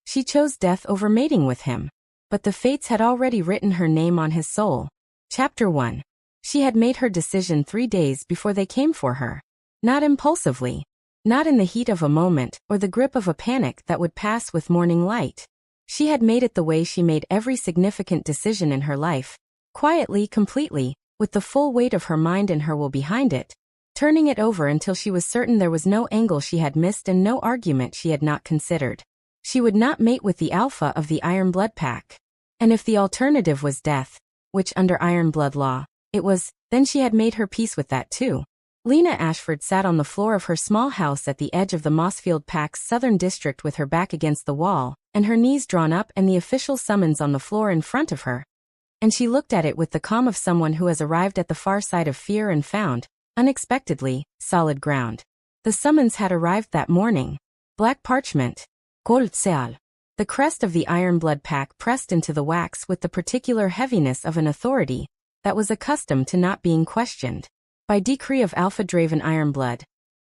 She chose death over mating with him. But the fates had already written her name on his soul. Chapter 1. She had made her decision 3 days before they came for her. Not impulsively. Not in the heat of a moment, or the grip of a panic that would pass with morning light. She had made it the way she made every significant decision in her life. Quietly, completely, with the full weight of her mind and her will behind it. Turning it over until she was certain there was no angle she had missed and no argument she had not considered. She would not mate with the alpha of the Ironblood Pack. And if the alternative was death, which under Ironblood law, it was, then she had made her peace with that too. Lena Ashford sat on the floor of her small house at the edge of the Mossfield Pack's southern district with her back against the wall, and her knees drawn up and the official summons on the floor in front of her. And she looked at it with the calm of someone who has arrived at the far side of fear and found, unexpectedly, solid ground. The summons had arrived that morning. Black parchment. Gold seal. The crest of the Ironblood Pack pressed into the wax with the particular heaviness of an authority that was accustomed to not being questioned. By decree of Alpha Draven Ironblood,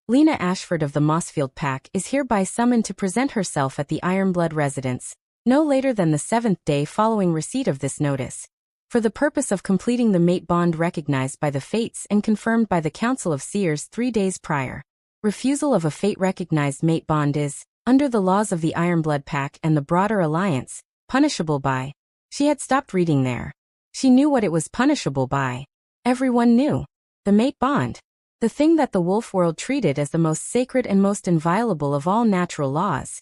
Lena Ashford of the Mossfield Pack is hereby summoned to present herself at the Ironblood residence, no later than the 7th day following receipt of this notice, for the purpose of completing the mate bond recognized by the fates and confirmed by the Council of Seers 3 days prior. Refusal of a fate-recognized mate bond is, under the laws of the Ironblood Pack and the broader alliance, punishable by. She had stopped reading there. She knew what it was punishable by. Everyone knew. The mate bond. The thing that the wolf world treated as the most sacred and most inviolable of all natural laws.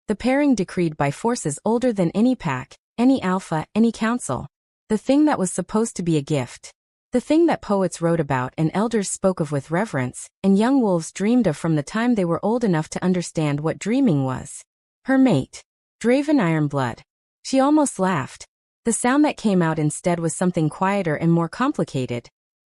The pairing decreed by forces older than any pack, any alpha, any council. The thing that was supposed to be a gift. The thing that poets wrote about and elders spoke of with reverence, and young wolves dreamed of from the time they were old enough to understand what dreaming was. Her mate. Draven Ironblood. She almost laughed. The sound that came out instead was something quieter and more complicated.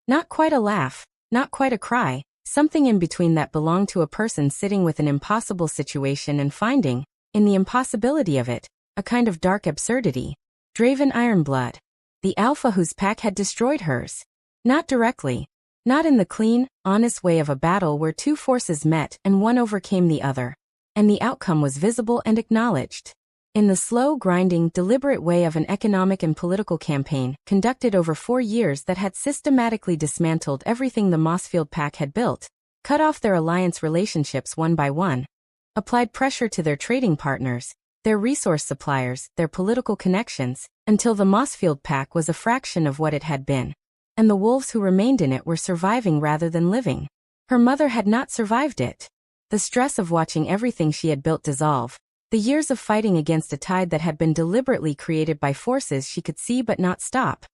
Not quite a laugh, not quite a cry, something in between that belonged to a person sitting with an impossible situation and finding, in the impossibility of it, a kind of dark absurdity. Draven Ironblood. The alpha whose pack had destroyed hers. Not directly. Not in the clean, honest way of a battle where two forces met and one overcame the other. And the outcome was visible and acknowledged. In the slow, grinding, deliberate way of an economic and political campaign conducted over 4 years that had systematically dismantled everything the Mossfield Pack had built, cut off their alliance relationships one by one, applied pressure to their trading partners, their resource suppliers, their political connections, until the Mossfield Pack was a fraction of what it had been. And the wolves who remained in it were surviving rather than living. Her mother had not survived it. The stress of watching everything she had built dissolve. The years of fighting against a tide that had been deliberately created by forces she could see but not stop.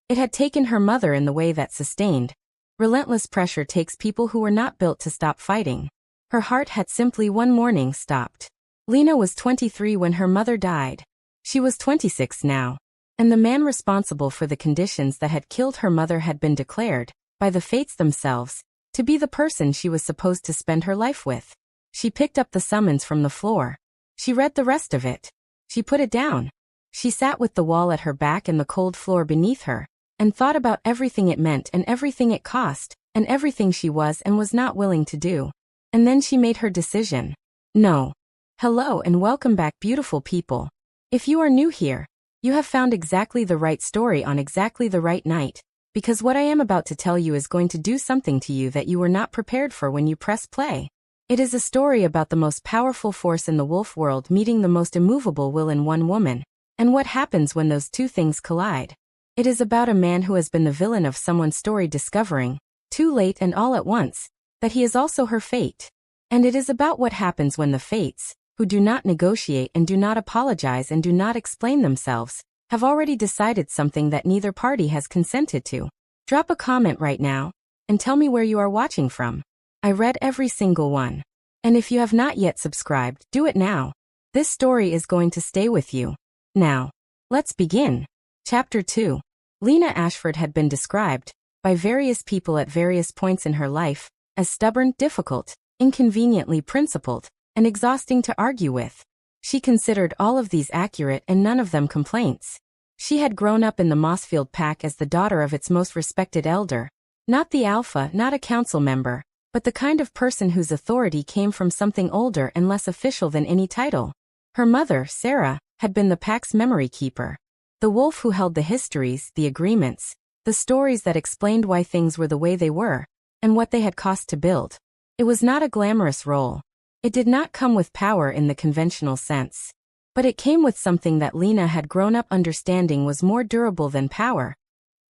It had taken her mother in the way that sustained. Relentless pressure takes people who were not built to stop fighting. Her heart had simply one morning stopped. Lena was 23 when her mother died. She was 26 now. And the man responsible for the conditions that had killed her mother had been declared, by the fates themselves, to be the person she was supposed to spend her life with. She picked up the summons from the floor. She read the rest of it. She put it down. She sat with the wall at her back and the cold floor beneath her, and thought about everything it meant and everything it cost, and everything she was and was not willing to do. And then she made her decision. No. Hello and welcome back, beautiful people. If you are new here, you have found exactly the right story on exactly the right night, because what I am about to tell you is going to do something to you that you were not prepared for when you press play. It is a story about the most powerful force in the wolf world meeting the most immovable will in one woman, and what happens when those two things collide. It is about a man who has been the villain of someone's story discovering, too late and all at once, that he is also her fate. And it is about what happens when the fates, who do not negotiate and do not apologize and do not explain themselves, have already decided something that neither party has consented to. Drop a comment right now, and tell me where you are watching from. I read every single one. And if you have not yet subscribed, do it now. This story is going to stay with you. Now, let's begin. Chapter 2. Lena Ashford had been described, by various people at various points in her life, as stubborn, difficult, inconveniently principled, and exhausting to argue with. She considered all of these accurate and none of them complaints. She had grown up in the Mossfield Pack as the daughter of its most respected elder. Not the alpha, not a council member, but the kind of person whose authority came from something older and less official than any title. Her mother, Sarah, had been the pack's memory keeper. The wolf who held the histories, the agreements, the stories that explained why things were the way they were, and what they had cost to build. It was not a glamorous role. It did not come with power in the conventional sense. But it came with something that Lena had grown up understanding was more durable than power.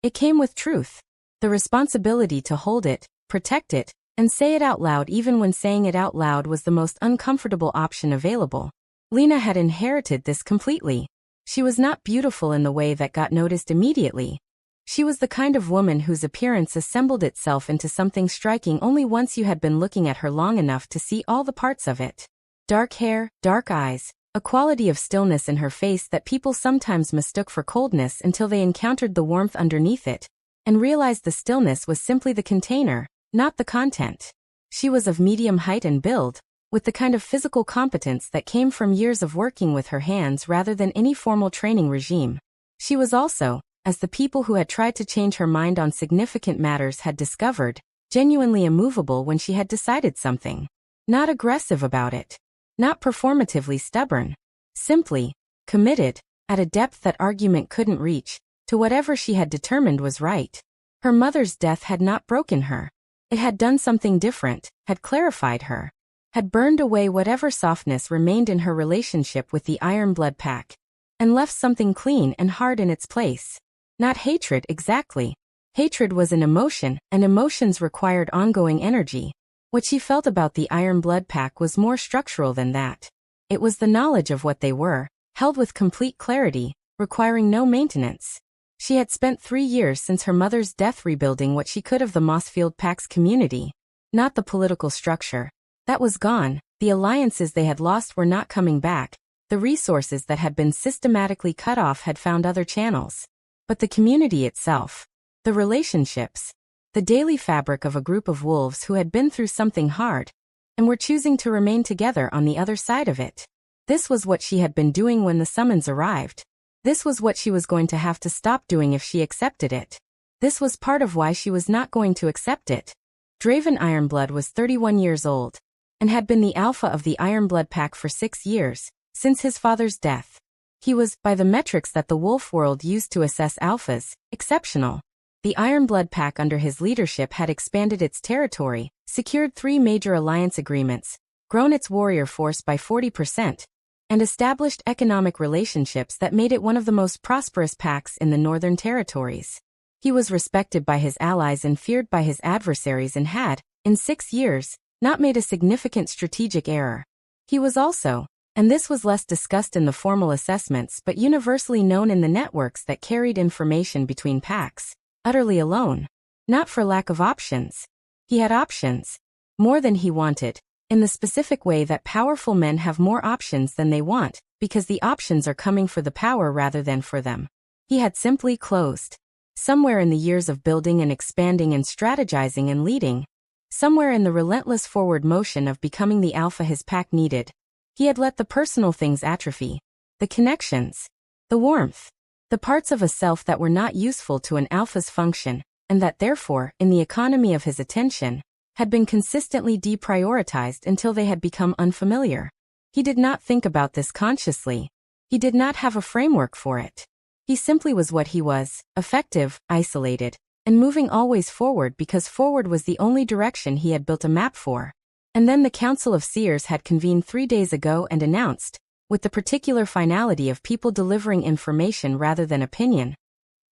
It came with truth. The responsibility to hold it, protect it, and say it out loud even when saying it out loud was the most uncomfortable option available. Lena had inherited this completely. She was not beautiful in the way that got noticed immediately. She was the kind of woman whose appearance assembled itself into something striking only once you had been looking at her long enough to see all the parts of it. Dark hair, dark eyes, a quality of stillness in her face that people sometimes mistook for coldness until they encountered the warmth underneath it, and realized the stillness was simply the container, not the content. She was of medium height and build, with the kind of physical competence that came from years of working with her hands rather than any formal training regime. She was also, as the people who had tried to change her mind on significant matters had discovered, genuinely immovable when she had decided something. Not aggressive about it. Not performatively stubborn. Simply committed, at a depth that argument couldn't reach, to whatever she had determined was right. Her mother's death had not broken her. It had done something different, had clarified her. Had burned away whatever softness remained in her relationship with the Ironblood Pack, and left something clean and hard in its place. Not hatred exactly. Hatred was an emotion, and emotions required ongoing energy. What she felt about the Ironblood Pack was more structural than that. It was the knowledge of what they were, held with complete clarity, requiring no maintenance. She had spent 3 years since her mother's death rebuilding what she could of the Mossfield Pack's community. Not the political structure. That was gone. The alliances they had lost were not coming back. The resources that had been systematically cut off had found other channels. But the community itself. The relationships. The daily fabric of a group of wolves who had been through something hard, and were choosing to remain together on the other side of it. This was what she had been doing when the summons arrived. This was what she was going to have to stop doing if she accepted it. This was part of why she was not going to accept it. Draven Ironblood was 31 years old, and had been the alpha of the Ironblood Pack for 6 years, since his father's death. He was, by the metrics that the wolf world used to assess alphas, exceptional. The Ironblood Pack under his leadership had expanded its territory, secured 3 major alliance agreements, grown its warrior force by 40%, and established economic relationships that made it one of the most prosperous packs in the Northern Territories. He was respected by his allies and feared by his adversaries and had, in 6 years, not made a significant strategic error. He was also, and this was less discussed in the formal assessments but universally known in the networks that carried information between packs, utterly alone. Not for lack of options. He had options. More than he wanted, in the specific way that powerful men have more options than they want, because the options are coming for the power rather than for them. He had simply closed. Somewhere in the years of building and expanding and strategizing and leading, somewhere in the relentless forward motion of becoming the alpha his pack needed, he had let the personal things atrophy. The connections. The warmth. The parts of a self that were not useful to an alpha's function, and that therefore, in the economy of his attention, had been consistently deprioritized until they had become unfamiliar. He did not think about this consciously. He did not have a framework for it. He simply was what he was, effective, isolated, and moving always forward because forward was the only direction he had built a map for. And then the Council of Seers had convened 3 days ago and announced, with the particular finality of people delivering information rather than opinion,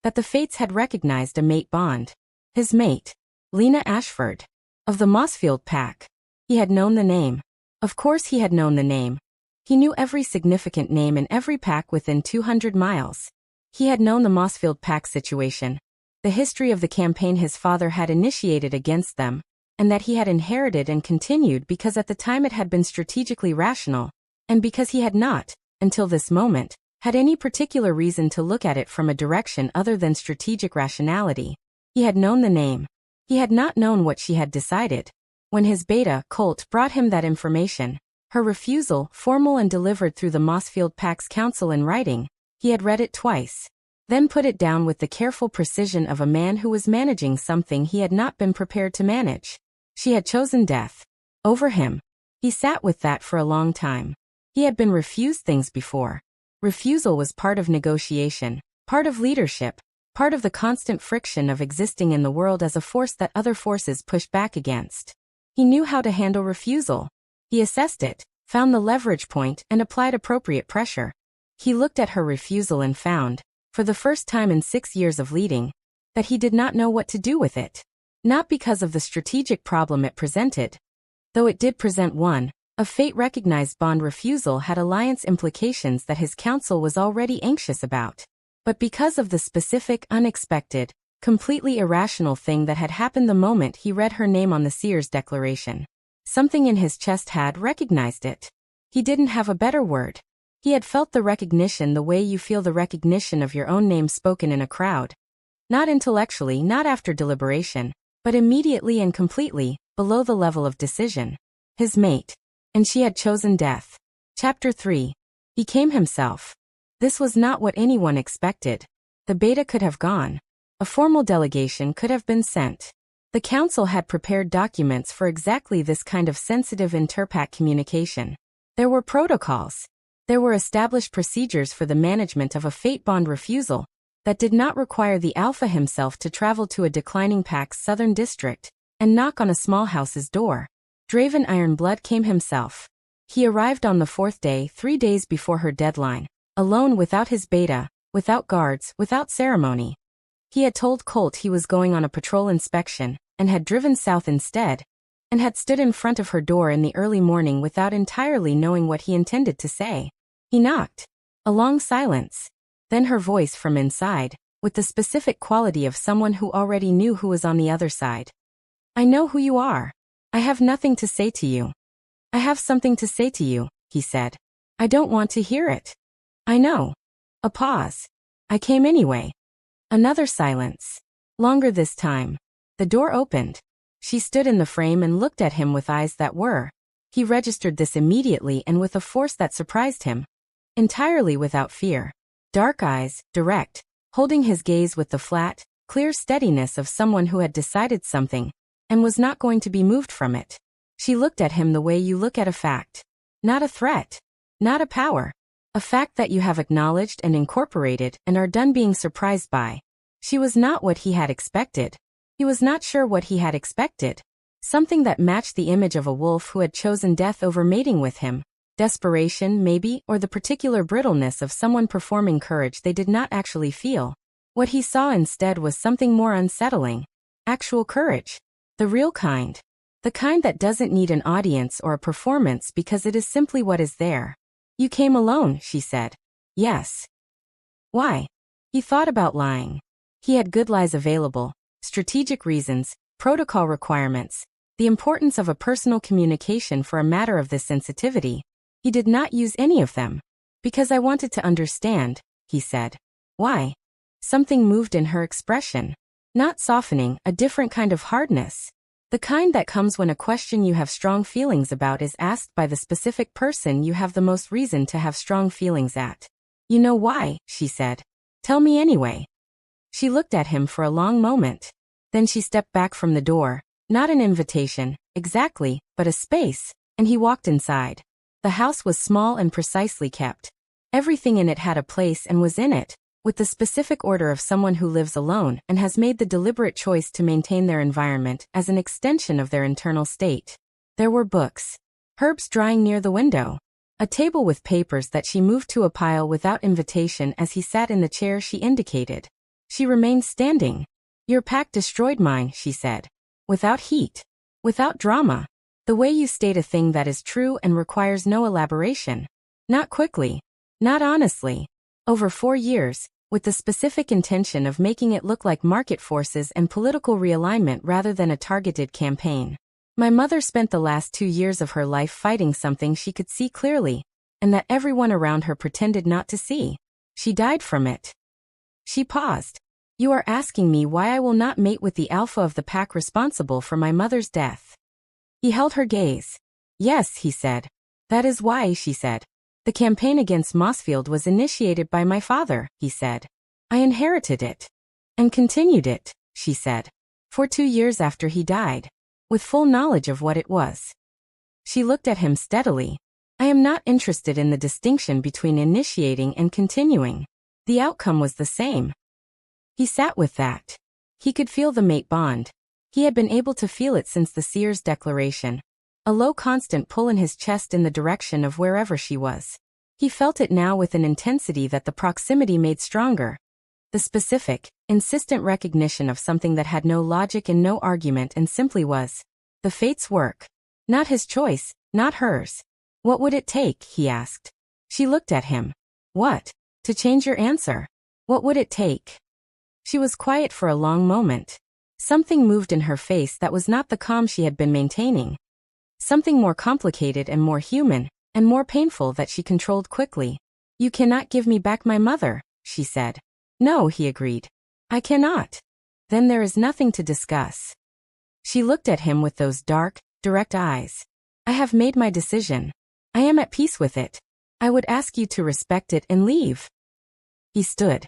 that the Fates had recognized a mate bond. His mate, Lena Ashford, of the Mossfield Pack. He had known the name. Of course he had known the name. He knew every significant name in every pack within 200 miles. He had known the Mossfield Pack situation, the history of the campaign his father had initiated against them, and that he had inherited and continued because at the time it had been strategically rational, and because he had not, until this moment, had any particular reason to look at it from a direction other than strategic rationality. He had known the name. He had not known what she had decided. When his beta, Colt, brought him that information, her refusal, formal and delivered through the Mossfield Pack's council in writing, he had read it twice, then put it down with the careful precision of a man who was managing something he had not been prepared to manage. She had chosen death over him. He sat with that for a long time. He had been refused things before. Refusal was part of negotiation, part of leadership, part of the constant friction of existing in the world as a force that other forces pushed back against. He knew how to handle refusal. He assessed it, found the leverage point, and applied appropriate pressure. He looked at her refusal and found, for the first time in 6 years of leading, that he did not know what to do with it. Not because of the strategic problem it presented, though it did present one. A fate-recognized bond refusal had alliance implications that his council was already anxious about. But because of the specific, unexpected, completely irrational thing that had happened the moment he read her name on the seer's declaration. Something in his chest had recognized it. He didn't have a better word. He had felt the recognition the way you feel the recognition of your own name spoken in a crowd. Not intellectually, not after deliberation, but immediately and completely, below the level of decision. His mate. And she had chosen death. Chapter 3. Became himself. This was not what anyone expected. The beta could have gone. A formal delegation could have been sent. The council had prepared documents for exactly this kind of sensitive interpack communication. There were protocols. There were established procedures for the management of a fate bond refusal that did not require the alpha himself to travel to a declining pack's southern district and knock on a small house's door. Draven Ironblood came himself. He arrived on the 4th day, 3 days before her deadline, alone without his beta, without guards, without ceremony. He had told Colt he was going on a patrol inspection, and had driven south instead, and had stood in front of her door in the early morning without entirely knowing what he intended to say. He knocked. A long silence. Then her voice from inside, with the specific quality of someone who already knew who was on the other side. "I know who you are. I have nothing to say to you." "I have something to say to you," he said. "I don't want to hear it." "I know." A pause. "I came anyway." Another silence. Longer this time. The door opened. She stood in the frame and looked at him with eyes that were. He registered this immediately and with a force that surprised him. Entirely without fear. Dark eyes, direct, holding his gaze with the flat, clear steadiness of someone who had decided something and was not going to be moved from it. She looked at him the way you look at a fact. Not a threat. Not a power. A fact that you have acknowledged and incorporated and are done being surprised by. She was not what he had expected. He was not sure what he had expected. Something that matched the image of a wolf who had chosen death over mating with him. Desperation, maybe, or the particular brittleness of someone performing courage they did not actually feel. What he saw instead was something more unsettling. Actual courage. The real kind. The kind that doesn't need an audience or a performance because it is simply what is there. "You came alone," she said. "Yes." "Why?" He thought about lying. He had good lies available, strategic reasons, protocol requirements, the importance of a personal communication for a matter of this sensitivity. He did not use any of them. "Because I wanted to understand," he said. "Why?" Something moved in her expression. Not softening, a different kind of hardness. The kind that comes when a question you have strong feelings about is asked by the specific person you have the most reason to have strong feelings at. "You know why," she said. "Tell me anyway." She looked at him for a long moment. Then she stepped back from the door. Not an invitation, exactly, but a space, and he walked inside. The house was small and precisely kept. Everything in it had a place and was in it, with the specific order of someone who lives alone and has made the deliberate choice to maintain their environment as an extension of their internal state. There were books. Herbs drying near the window. A table with papers that she moved to a pile without invitation as he sat in the chair she indicated. She remained standing. "Your pack destroyed mine," she said. Without heat. Without drama. The way you state a thing that is true and requires no elaboration. Not quickly. Not honestly. Over 4 years, with the specific intention of making it look like market forces and political realignment rather than a targeted campaign. "My mother spent the last 2 years of her life fighting something she could see clearly, and that everyone around her pretended not to see. She died from it." She paused. "You are asking me why I will not mate with the alpha of the pack responsible for my mother's death." He held her gaze. "Yes," he said. "That is why," she said. "The campaign against Mossfield was initiated by my father," he said. "I inherited it. And continued it," she said. "For 2 years after he died. With full knowledge of what it was." She looked at him steadily. I am not interested in the distinction between initiating and continuing. The outcome was the same. He sat with that. He could feel the mate bond. He had been able to feel it since the seer's declaration. A low constant pull in his chest in the direction of wherever she was. He felt it now with an intensity that the proximity made stronger. The specific, insistent recognition of something that had no logic and no argument and simply was. The fate's work. Not his choice, not hers. What would it take, he asked. She looked at him. What? To change your answer? What would it take? She was quiet for a long moment. Something moved in her face that was not the calm she had been maintaining. Something more complicated and more human, and more painful that she controlled quickly. You cannot give me back my mother, she said. No, he agreed. I cannot. Then there is nothing to discuss. She looked at him with those dark, direct eyes. I have made my decision. I am at peace with it. I would ask you to respect it and leave. He stood.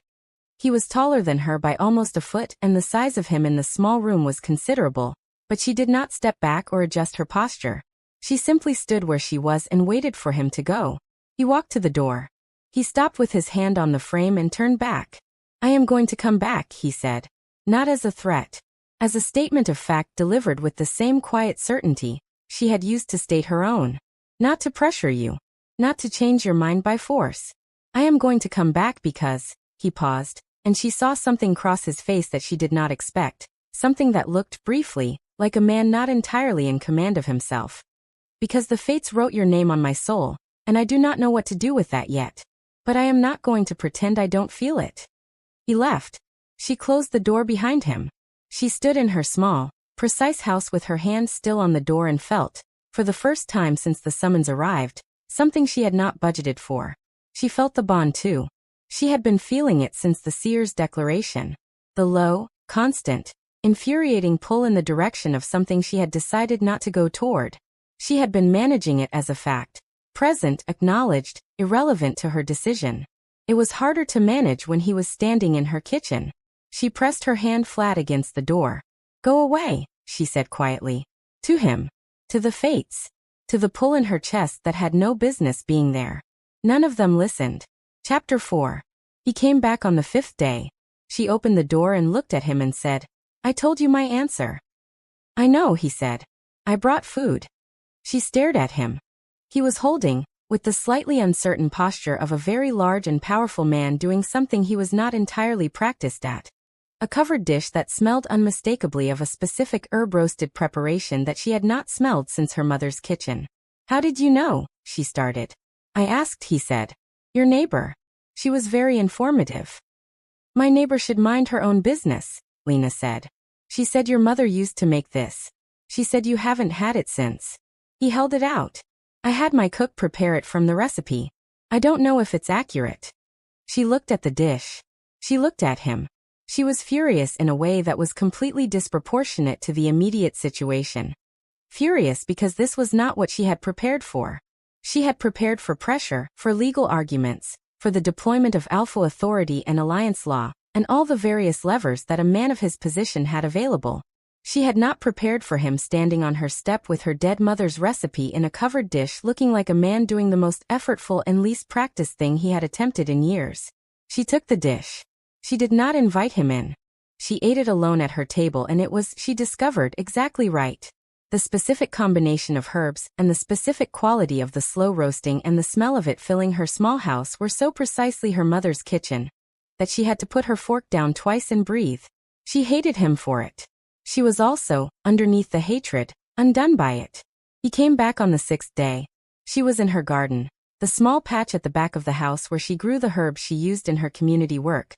He was taller than her by almost a foot, and the size of him in the small room was considerable, but she did not step back or adjust her posture. She simply stood where she was and waited for him to go. He walked to the door. He stopped with his hand on the frame and turned back. I am going to come back, he said. Not as a threat. As a statement of fact delivered with the same quiet certainty she had used to state her own. Not to pressure you. Not to change your mind by force. I am going to come back because, he paused, and she saw something cross his face that she did not expect, something that looked, briefly, like a man not entirely in command of himself. Because the fates wrote your name on my soul, and I do not know what to do with that yet. But I am not going to pretend I don't feel it. He left. She closed the door behind him. She stood in her small, precise house with her hand still on the door and felt, for the first time since the summons arrived, something she had not budgeted for. She felt the bond too. She had been feeling it since the seer's declaration. The low, constant, infuriating pull in the direction of something she had decided not to go toward. She had been managing it as a fact, present, acknowledged, irrelevant to her decision. It was harder to manage when he was standing in her kitchen. She pressed her hand flat against the door. Go away, she said quietly. To him. To the fates. To the pull in her chest that had no business being there. None of them listened. Chapter 4. He came back on the 5th day. She opened the door and looked at him and said, I told you my answer. I know, he said. I brought food. She stared at him. He was holding, with the slightly uncertain posture of a very large and powerful man doing something he was not entirely practiced at. A covered dish that smelled unmistakably of a specific herb-roasted preparation that she had not smelled since her mother's kitchen. How did you know? She started. I asked, he said. Your neighbor. She was very informative. My neighbor should mind her own business, Lena said. She said your mother used to make this. She said you haven't had it since. He held it out. I had my cook prepare it from the recipe. I don't know if it's accurate. She looked at the dish. She looked at him. She was furious in a way that was completely disproportionate to the immediate situation. Furious because this was not what she had prepared for. She had prepared for pressure, for legal arguments, for the deployment of alpha authority and alliance law, and all the various levers that a man of his position had available. She had not prepared for him standing on her step with her dead mother's recipe in a covered dish looking like a man doing the most effortful and least practiced thing he had attempted in years. She took the dish. She did not invite him in. She ate it alone at her table and it was, she discovered, exactly right. The specific combination of herbs and the specific quality of the slow roasting and the smell of it filling her small house were so precisely her mother's kitchen that she had to put her fork down twice and breathe. She hated him for it. She was also, underneath the hatred, undone by it. He came back on the 6th day. She was in her garden, the small patch at the back of the house where she grew the herbs she used in her community work.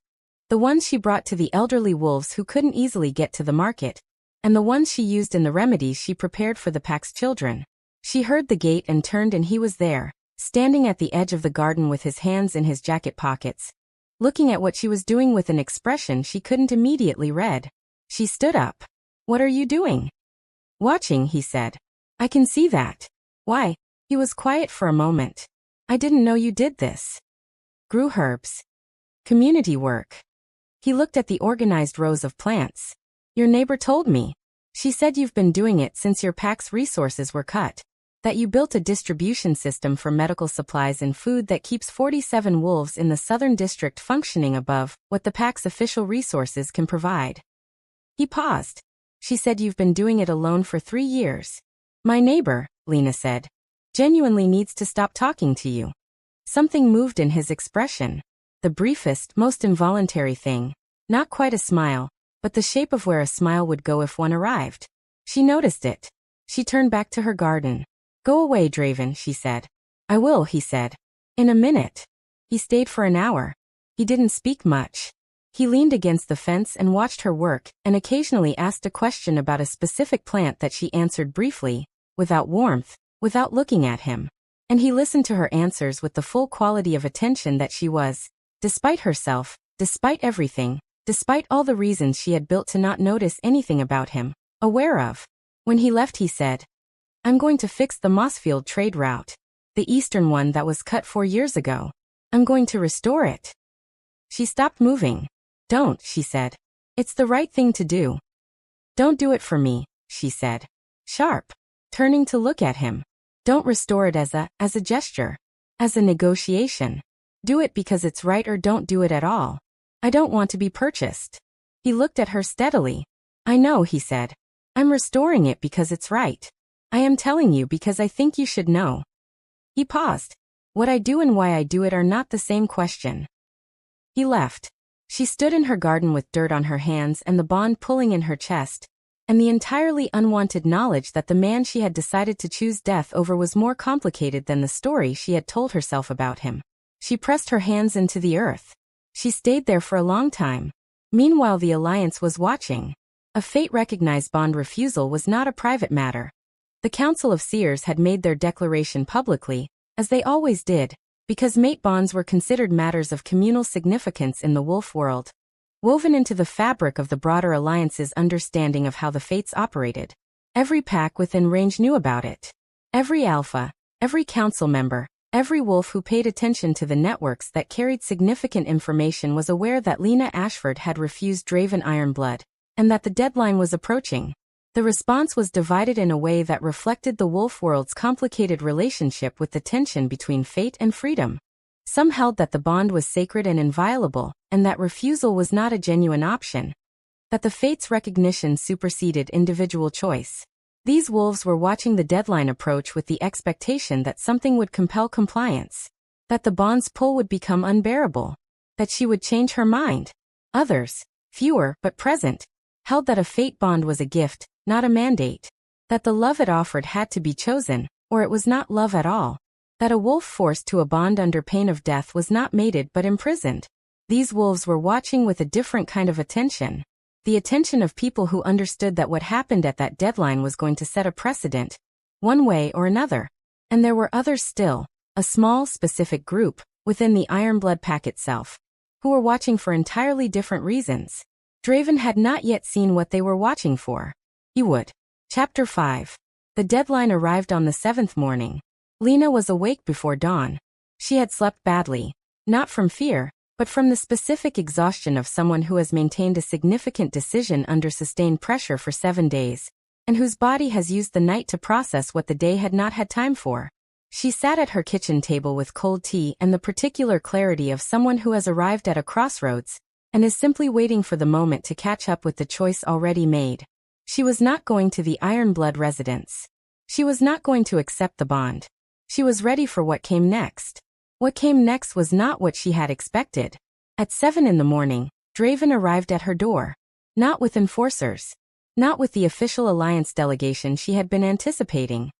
The ones she brought to the elderly wolves who couldn't easily get to the market, and the ones she used in the remedies she prepared for the pack's children. She heard the gate and turned and he was there, standing at the edge of the garden with his hands in his jacket pockets, looking at what she was doing with an expression she couldn't immediately read. She stood up. What are you doing? Watching, he said. I can see that. Why? He was quiet for a moment. I didn't know you did this. Grew herbs. Community work. He looked at the organized rows of plants. Your neighbor told me. She said you've been doing it since your pack's resources were cut. That you built a distribution system for medical supplies and food that keeps 47 wolves in the Southern District functioning above what the pack's official resources can provide. He paused. She said you've been doing it alone for 3 years. My neighbor, Lena said, genuinely needs to stop talking to you. Something moved in his expression. The briefest, most involuntary thing. Not quite a smile, but the shape of where a smile would go if one arrived. She noticed it. She turned back to her garden. Go away, Draven, she said. I will, he said. In a minute. He stayed for an hour. He didn't speak much. He leaned against the fence and watched her work, and occasionally asked a question about a specific plant that she answered briefly, without warmth, without looking at him. And he listened to her answers with the full quality of attention that she was, despite herself, despite everything, despite all the reasons she had built to not notice anything about him, aware of. When he left he said, I'm going to fix the Mossfield trade route. The eastern one that was cut 4 years ago. I'm going to restore it. She stopped moving. Don't, she said. It's the right thing to do. Don't do it for me, she said. Sharp. Turning to look at him. Don't restore it as a gesture. As a negotiation. Do it because it's right or don't do it at all. I don't want to be purchased. He looked at her steadily. I know, he said. I'm restoring it because it's right. I am telling you because I think you should know. He paused. What I do and why I do it are not the same question. He left. She stood in her garden with dirt on her hands and the bond pulling in her chest, and the entirely unwanted knowledge that the man she had decided to choose death over was more complicated than the story she had told herself about him. She pressed her hands into the earth. She stayed there for a long time. Meanwhile, the Alliance was watching. A fate-recognized bond refusal was not a private matter. The Council of Seers had made their declaration publicly, as they always did, because mate bonds were considered matters of communal significance in the wolf world, woven into the fabric of the broader Alliance's understanding of how the fates operated. Every pack within range knew about it. Every alpha, every council member, every wolf who paid attention to the networks that carried significant information was aware that Lena Ashford had refused Draven Ironblood, and that the deadline was approaching. The response was divided in a way that reflected the wolf world's complicated relationship with the tension between fate and freedom. Some held that the bond was sacred and inviolable, and that refusal was not a genuine option. That the fate's recognition superseded individual choice. These wolves were watching the deadline approach with the expectation that something would compel compliance. That the bond's pull would become unbearable. That she would change her mind. Others, fewer but present, held that a fate bond was a gift, not a mandate. That the love it offered had to be chosen, or it was not love at all. That a wolf forced to a bond under pain of death was not mated but imprisoned. These wolves were watching with a different kind of attention. The attention of people who understood that what happened at that deadline was going to set a precedent, one way or another. And there were others still, a small, specific group, within the Ironblood Pack itself, who were watching for entirely different reasons. Draven had not yet seen what they were watching for. He would. Chapter 5. The deadline arrived on the 7th morning. Lena was awake before dawn. She had slept badly, not from fear, but from the specific exhaustion of someone who has maintained a significant decision under sustained pressure for 7 days, and whose body has used the night to process what the day had not had time for. She sat at her kitchen table with cold tea and the particular clarity of someone who has arrived at a crossroads, and is simply waiting for the moment to catch up with the choice already made. She was not going to the Ironblood residence. She was not going to accept the bond. She was ready for what came next. What came next was not what she had expected. At 7 in the morning, Draven arrived at her door. Not with enforcers. Not with the official Alliance delegation she had been anticipating.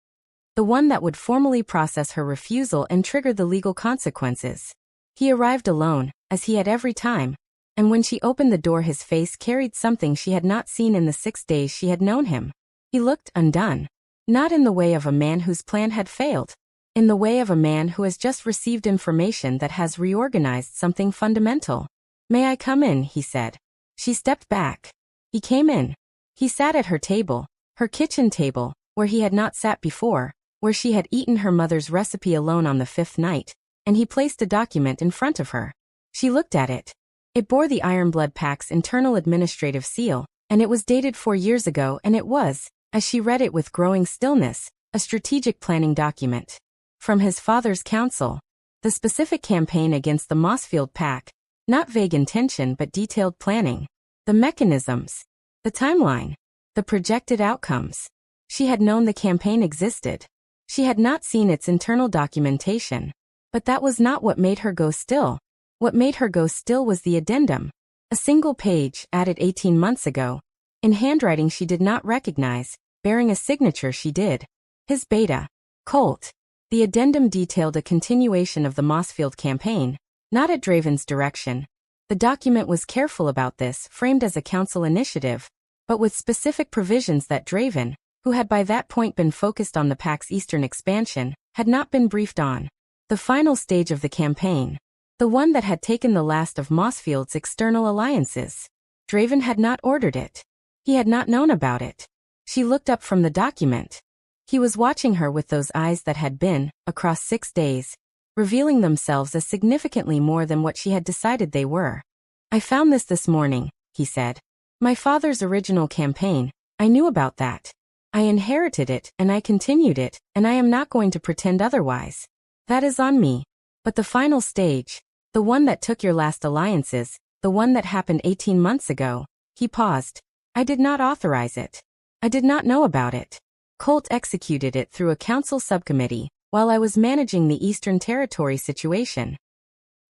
The one that would formally process her refusal and trigger the legal consequences. He arrived alone, as he had every time. And when she opened the door, his face carried something she had not seen in the 6 days she had known him. He looked undone. Not in the way of a man whose plan had failed. In the way of a man who has just received information that has reorganized something fundamental. May I come in, he said. She stepped back. He came in. He sat at her table, her kitchen table, where he had not sat before, where she had eaten her mother's recipe alone on the 5th night, and he placed a document in front of her. She looked at it. It bore the Ironblood Pack's internal administrative seal, and it was dated 4 years ago, and it was, as she read it with growing stillness, a strategic planning document. From his father's counsel. The specific campaign against the Mossfield Pack, not vague intention but detailed planning. The mechanisms. The timeline. The projected outcomes. She had known the campaign existed. She had not seen its internal documentation. But that was not what made her go still. What made her go still was the addendum. A single page, added 18 months ago. In handwriting she did not recognize, bearing a signature she did. His beta. Colt. The addendum detailed a continuation of the Mossfield campaign, not at Draven's direction. The document was careful about this, framed as a council initiative, but with specific provisions that Draven, who had by that point been focused on the Pack's eastern expansion, had not been briefed on. The final stage of the campaign. The one that had taken the last of Mossfield's external alliances. Draven had not ordered it. He had not known about it. She looked up from the document. He was watching her with those eyes that had been, across 6 days, revealing themselves as significantly more than what she had decided they were. I found this morning, he said. My father's original campaign, I knew about that. I inherited it and I continued it, and I am not going to pretend otherwise. That is on me. But the final stage, the one that took your last alliances, the one that happened 18 months ago, he paused. I did not authorize it. I did not know about it. Colt executed it through a council subcommittee, while I was managing the Eastern Territory situation.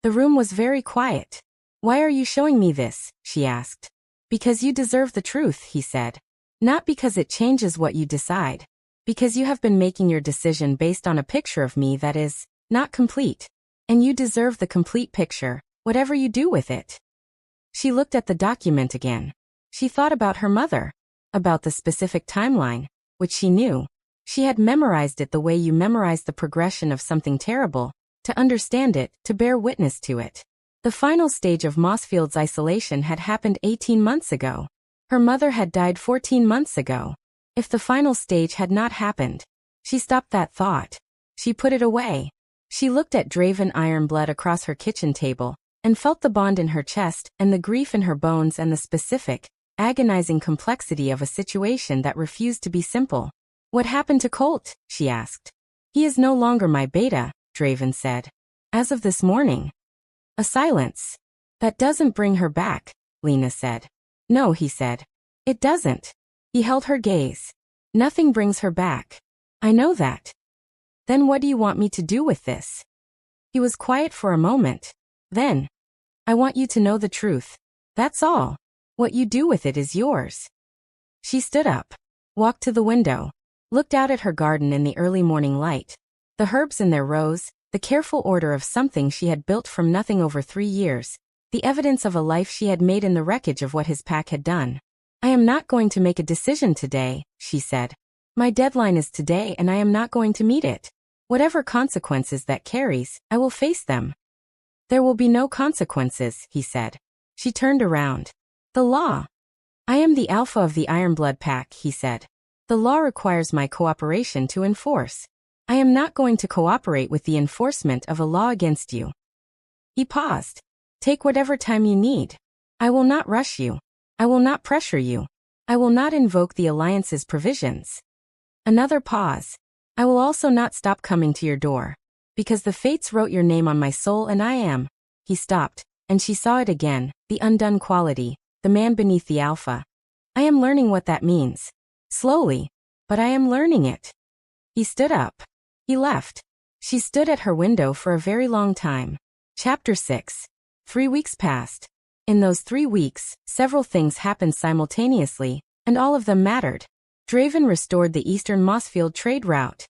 The room was very quiet. Why are you showing me this? She asked. Because you deserve the truth, he said. Not because it changes what you decide. Because you have been making your decision based on a picture of me that is not complete. And you deserve the complete picture, whatever you do with it. She looked at the document again. She thought about her mother. About the specific timeline, which she knew. She had memorized it the way you memorize the progression of something terrible, to understand it, to bear witness to it. The final stage of Mossfield's isolation had happened 18 months ago. Her mother had died 14 months ago. If the final stage had not happened, she stopped that thought. She put it away. She looked at Draven Ironblood across her kitchen table, and felt the bond in her chest, and the grief in her bones, and the specific, agonizing complexity of a situation that refused to be simple. What happened to Colt? She asked. He is no longer my beta, Draven said. As of this morning. A silence. That doesn't bring her back, Lena said. No, he said. It doesn't. He held her gaze. Nothing brings her back. I know that. Then what do you want me to do with this? He was quiet for a moment. Then. I want you to know the truth. That's all. What you do with it is yours. She stood up, walked to the window, looked out at her garden in the early morning light. The herbs in their rows, the careful order of something she had built from nothing over 3 years, the evidence of a life she had made in the wreckage of what his pack had done. I am not going to make a decision today, she said. My deadline is today and I am not going to meet it. Whatever consequences that carries, I will face them. There will be no consequences, he said. She turned around. The law. I am the alpha of the Ironblood Pack, he said. The law requires my cooperation to enforce. I am not going to cooperate with the enforcement of a law against you. He paused. Take whatever time you need. I will not rush you. I will not pressure you. I will not invoke the alliance's provisions. Another pause. I will also not stop coming to your door. Because the fates wrote your name on my soul and I am. He stopped, and she saw it again, the undone quality, the man beneath the alpha. I am learning what that means. Slowly, but I am learning it. He stood up. He left. She stood at her window for a very long time. Chapter 6. 3 weeks passed. In those 3 weeks, several things happened simultaneously, and all of them mattered. Draven restored the Eastern Mossfield trade route.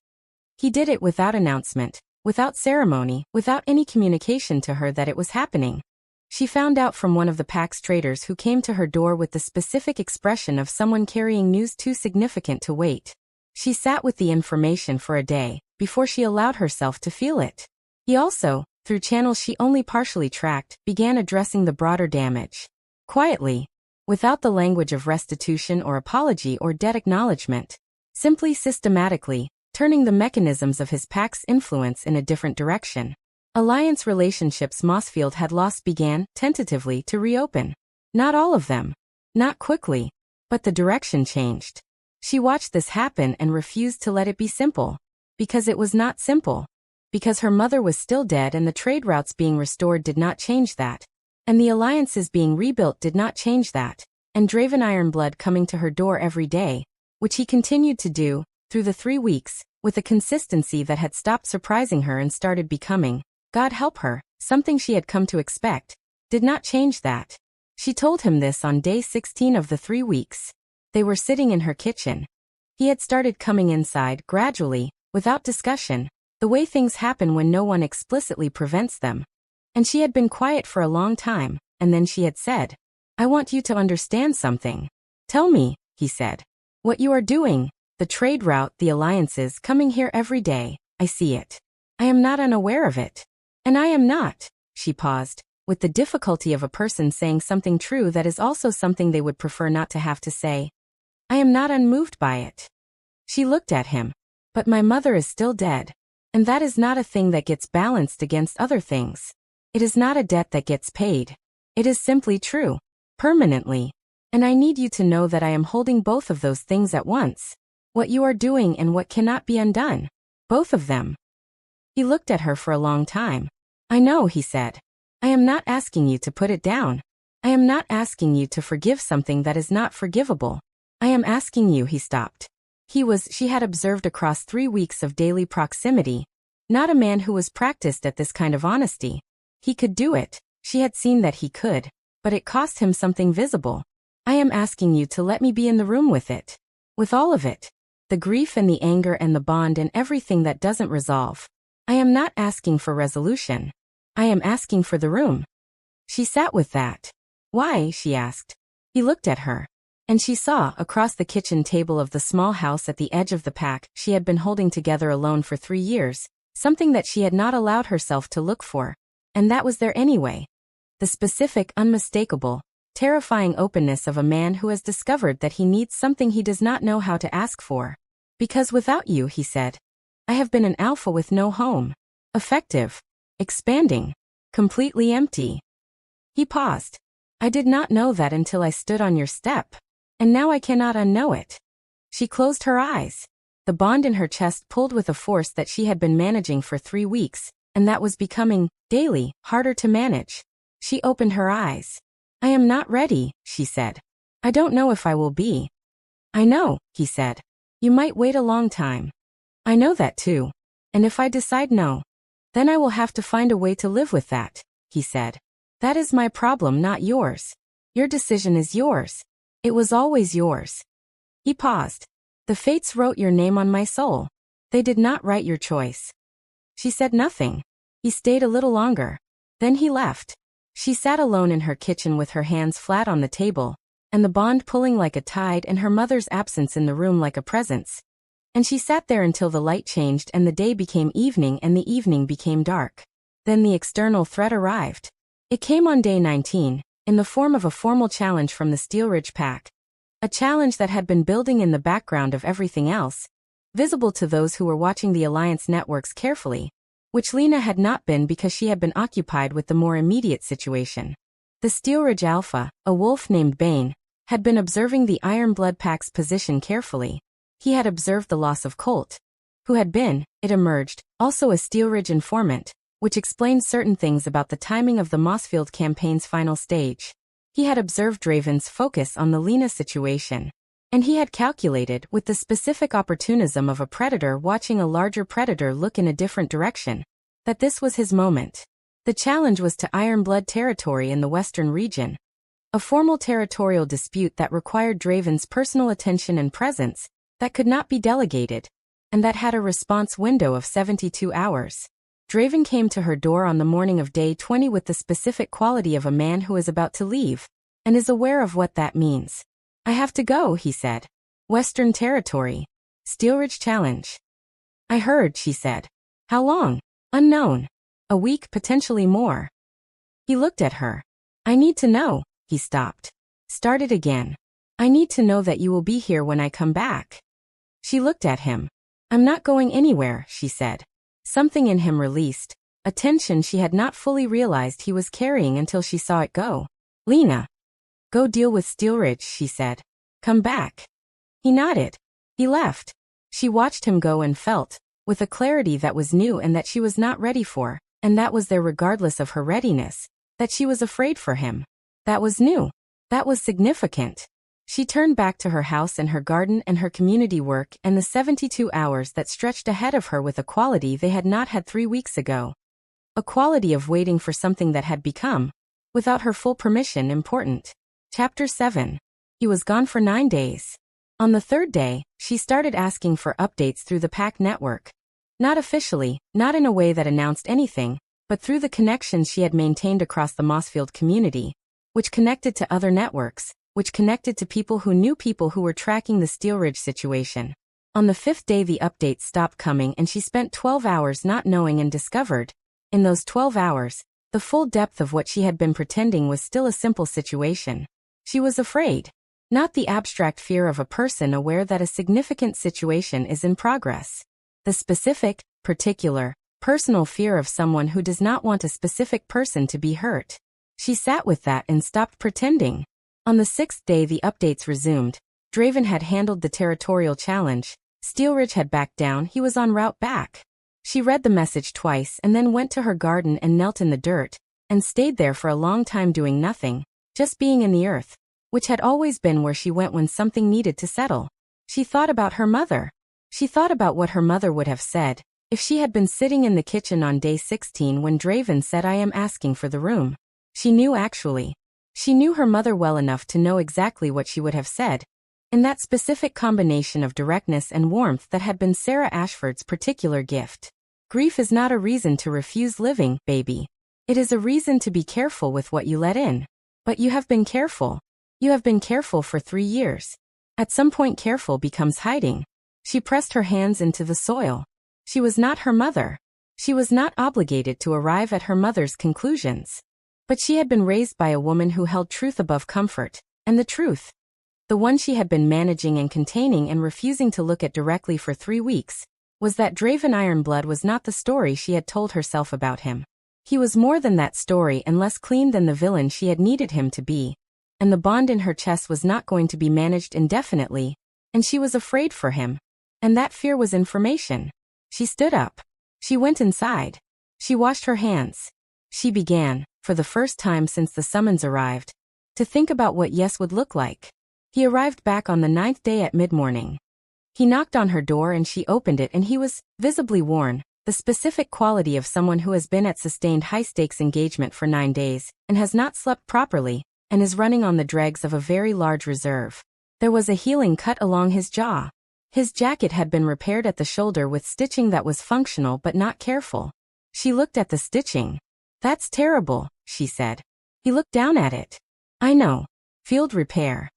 He did it without announcement, without ceremony, without any communication to her that it was happening. She found out from one of the Pack's traders who came to her door with the specific expression of someone carrying news too significant to wait. She sat with the information for a day, before she allowed herself to feel it. He also, through channels she only partially tracked, began addressing the broader damage. Quietly, without the language of restitution or apology or debt acknowledgement. Simply systematically, turning the mechanisms of his Pack's influence in a different direction. Alliance relationships Mossfield had lost began, tentatively, to reopen. Not all of them. Not quickly. But the direction changed. She watched this happen and refused to let it be simple. Because it was not simple. Because her mother was still dead and the trade routes being restored did not change that. And the alliances being rebuilt did not change that. And Draven Ironblood coming to her door every day, which he continued to do, through the 3 weeks, with a consistency that had stopped surprising her and started becoming, God help her, something she had come to expect, did not change that. She told him this on day 16 of the 3 weeks. They were sitting in her kitchen. He had started coming inside, gradually, without discussion, the way things happen when no one explicitly prevents them. And she had been quiet for a long time, and then she had said, I want you to understand something. Tell me, he said. What you are doing, the trade route, the alliances, coming here every day, I see it. I am not unaware of it. And I am not, she paused, with the difficulty of a person saying something true that is also something they would prefer not to have to say. I am not unmoved by it. She looked at him. But my mother is still dead. And that is not a thing that gets balanced against other things. It is not a debt that gets paid. It is simply true. Permanently. And I need you to know that I am holding both of those things at once. What you are doing and what cannot be undone. Both of them. He looked at her for a long time. I know, he said. I am not asking you to put it down. I am not asking you to forgive something that is not forgivable. I am asking you, he stopped. She had observed across 3 weeks of daily proximity, not a man who was practiced at this kind of honesty. He could do it, she had seen that he could, but it cost him something visible. I am asking you to let me be in the room with it. With all of it. The grief and the anger and the bond and everything that doesn't resolve. I am not asking for resolution. I am asking for the room. She sat with that. Why, she asked. He looked at her. And she saw, across the kitchen table of the small house at the edge of the pack she had been holding together alone for 3 years, something that she had not allowed herself to look for. And that was there anyway. The specific, unmistakable, terrifying openness of a man who has discovered that he needs something he does not know how to ask for. Because without you, he said, I have been an alpha with no home. Effective. Expanding. Completely empty. He paused. I did not know that until I stood on your step. And now I cannot unknow it. She closed her eyes. The bond in her chest pulled with a force that she had been managing for 3 weeks, and that was becoming, daily, harder to manage. She opened her eyes. I am not ready, she said. I don't know if I will be. I know, he said. You might wait a long time. I know that too. And if I decide no, then I will have to find a way to live with that, he said. That is my problem, not yours. Your decision is yours. It was always yours. He paused. The fates wrote your name on my soul. They did not write your choice. She said nothing. He stayed a little longer. Then he left. She sat alone in her kitchen with her hands flat on the table, and the bond pulling like a tide and her mother's absence in the room like a presence. And she sat there until the light changed and the day became evening and the evening became dark. Then the external threat arrived. It came on day 19, in the form of a formal challenge from the Steel Ridge Pack. A challenge that had been building in the background of everything else, visible to those who were watching the Alliance networks carefully, which Lena had not been because she had been occupied with the more immediate situation. The Steel Ridge Alpha, a wolf named Bane, had been observing the Ironblood Pack's position carefully. He had observed the loss of Colt, who had been, it emerged, also a Steel Ridge informant, which explained certain things about the timing of the Mossfield campaign's final stage. He had observed Draven's focus on the Lena situation. And he had calculated, with the specific opportunism of a predator watching a larger predator look in a different direction, that this was his moment. The challenge was to Ironblood territory in the western region. A formal territorial dispute that required Draven's personal attention and presence, that could not be delegated, and that had a response window of 72 hours. Draven came to her door on the morning of day 20 with the specific quality of a man who is about to leave, and is aware of what that means. I have to go, he said. Western Territory. Steel Ridge Challenge. I heard, she said. How long? Unknown. A week, potentially more. He looked at her. I need to know, he stopped. Started again. I need to know that you will be here when I come back. She looked at him. I'm not going anywhere, she said. Something in him released, a tension she had not fully realized he was carrying until she saw it go. Lena. Go deal with Steel Ridge, she said. Come back. He nodded. He left. She watched him go and felt, with a clarity that was new and that she was not ready for, and that was there regardless of her readiness, that she was afraid for him. That was new. That was significant. She turned back to her house and her garden and her community work and the 72 hours that stretched ahead of her with a quality they had not had 3 weeks ago. A quality of waiting for something that had become, without her full permission, important. Chapter 7. He was gone for 9 days. On the 3rd day, she started asking for updates through the Pack network. Not officially, not in a way that announced anything, but through the connections she had maintained across the Mossfield community, which connected to other networks, which connected to people who were tracking the Steel Ridge situation. On the 5th day the updates stopped coming and she spent 12 hours not knowing and discovered, in those 12 hours, the full depth of what she had been pretending was still a simple situation. She was afraid. Not the abstract fear of a person aware that a significant situation is in progress. The specific, particular, personal fear of someone who does not want a specific person to be hurt. She sat with that and stopped pretending. On the 6th day the updates resumed. Draven had handled the territorial challenge. Steel Ridge had backed down, he was en route back. She read the message twice and then went to her garden and knelt in the dirt, and stayed there for a long time doing nothing, just being in the earth, which had always been where she went when something needed to settle. She thought about her mother. She thought about what her mother would have said, if she had been sitting in the kitchen on day 16 when Draven said I am asking for the room. She knew actually. She knew her mother well enough to know exactly what she would have said, in that specific combination of directness and warmth that had been Sarah Ashford's particular gift. Grief is not a reason to refuse living, baby. It is a reason to be careful with what you let in. But you have been careful. You have been careful for 3 years. At some point careful becomes hiding. She pressed her hands into the soil. She was not her mother. She was not obligated to arrive at her mother's conclusions. But she had been raised by a woman who held truth above comfort, and the truth, the one she had been managing and containing and refusing to look at directly for 3 weeks, was that Draven Ironblood was not the story she had told herself about him. He was more than that story and less clean than the villain she had needed him to be, and the bond in her chest was not going to be managed indefinitely, and she was afraid for him. And that fear was information. She stood up. She went inside. She washed her hands. She began, for the first time since the summons arrived, to think about what yes would look like. He arrived back on the 9th day at mid-morning. He knocked on her door and she opened it and he was, visibly worn, the specific quality of someone who has been at sustained high-stakes engagement for 9 days, and has not slept properly, and is running on the dregs of a very large reserve. There was a healing cut along his jaw. His jacket had been repaired at the shoulder with stitching that was functional but not careful. She looked at the stitching. That's terrible, she said. He looked down at it. I know. Field repair.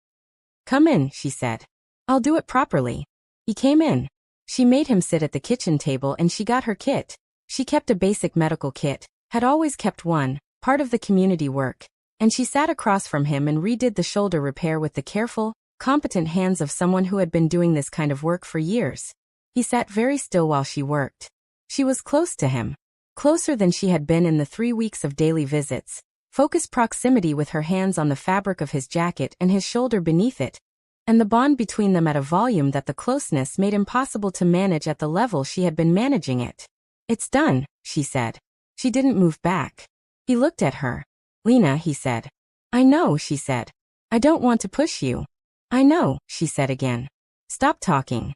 Come in, she said. I'll do it properly. He came in. She made him sit at the kitchen table and she got her kit. She kept a basic medical kit, had always kept one, part of the community work, and she sat across from him and redid the shoulder repair with the careful, competent hands of someone who had been doing this kind of work for years. He sat very still while she worked. She was close to him. Closer than she had been in the 3 weeks of daily visits. Focused proximity with her hands on the fabric of his jacket and his shoulder beneath it, and the bond between them at a volume that the closeness made impossible to manage at the level she had been managing it. It's done, she said. She didn't move back. He looked at her. Lena, he said. I know, she said. I don't want to push you. I know, she said again. Stop talking.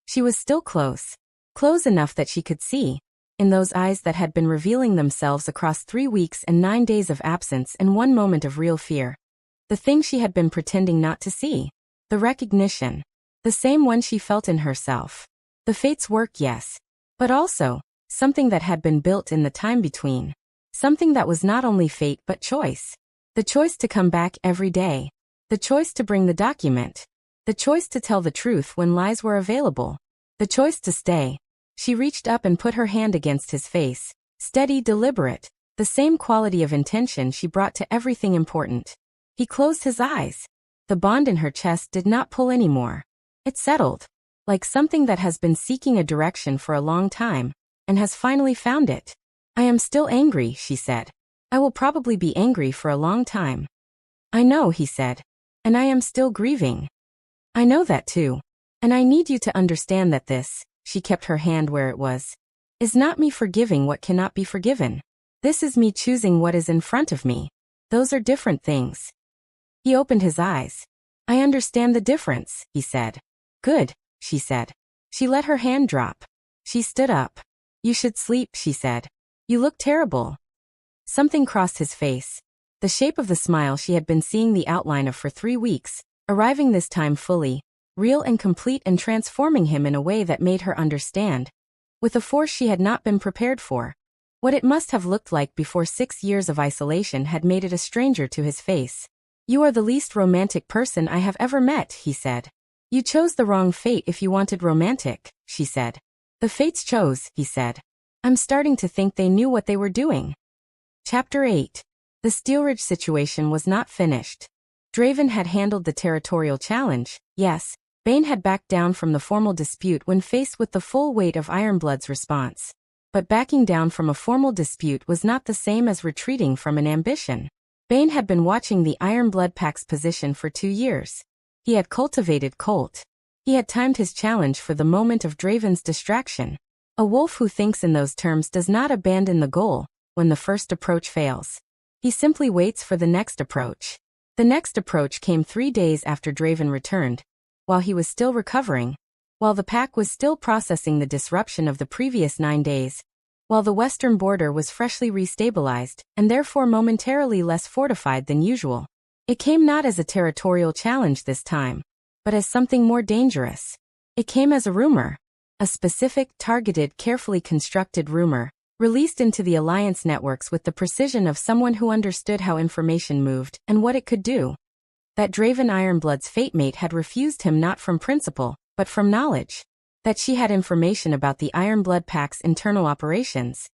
She was still close. Close enough that she could see, in those eyes that had been revealing themselves across 3 weeks and 9 days of absence and 1 moment of real fear. The thing she had been pretending not to see. The recognition. The same one she felt in herself. The fate's work, yes. But also, something that had been built in the time between. Something that was not only fate but choice. The choice to come back every day. The choice to bring the document. The choice to tell the truth when lies were available. The choice to stay. She reached up and put her hand against his face. Steady, deliberate. The same quality of intention she brought to everything important. He closed his eyes. The bond in her chest did not pull anymore. It settled. Like something that has been seeking a direction for a long time, and has finally found it. I am still angry, she said. I will probably be angry for a long time. I know, he said. And I am still grieving. I know that too. And I need you to understand that this," she kept her hand where it was, "is not me forgiving what cannot be forgiven. This is me choosing what is in front of me. Those are different things." He opened his eyes. "I understand the difference," he said. "Good," she said. She let her hand drop. She stood up. "You should sleep," she said. "You look terrible." Something crossed his face. The shape of the smile she had been seeing the outline of for 3 weeks, arriving this time fully, real and complete, and transforming him in a way that made her understand, with a force she had not been prepared for, what it must have looked like before 6 years of isolation had made it a stranger to his face. "You are the least romantic person I have ever met," he said. "You chose the wrong fate if you wanted romantic," she said. "The fates chose," he said. "I'm starting to think they knew what they were doing." Chapter 8. The Steelridge situation was not finished. Draven had handled the territorial challenge, yes. Bane had backed down from the formal dispute when faced with the full weight of Ironblood's response. But backing down from a formal dispute was not the same as retreating from an ambition. Bane had been watching the Ironblood Pack's position for 2 years. He had cultivated Colt. He had timed his challenge for the moment of Draven's distraction. A wolf who thinks in those terms does not abandon the goal when the first approach fails. He simply waits for the next approach. The next approach came 3 days after Draven returned, while he was still recovering, while the pack was still processing the disruption of the previous 9 days, while the western border was freshly restabilized, and therefore momentarily less fortified than usual. It came not as a territorial challenge this time, but as something more dangerous. It came as a rumor. A specific, targeted, carefully constructed rumor, released into the Alliance networks with the precision of someone who understood how information moved and what it could do. That Draven Ironblood's fatemate had refused him not from principle, but from knowledge. That she had information about the Ironblood Pack's internal operations,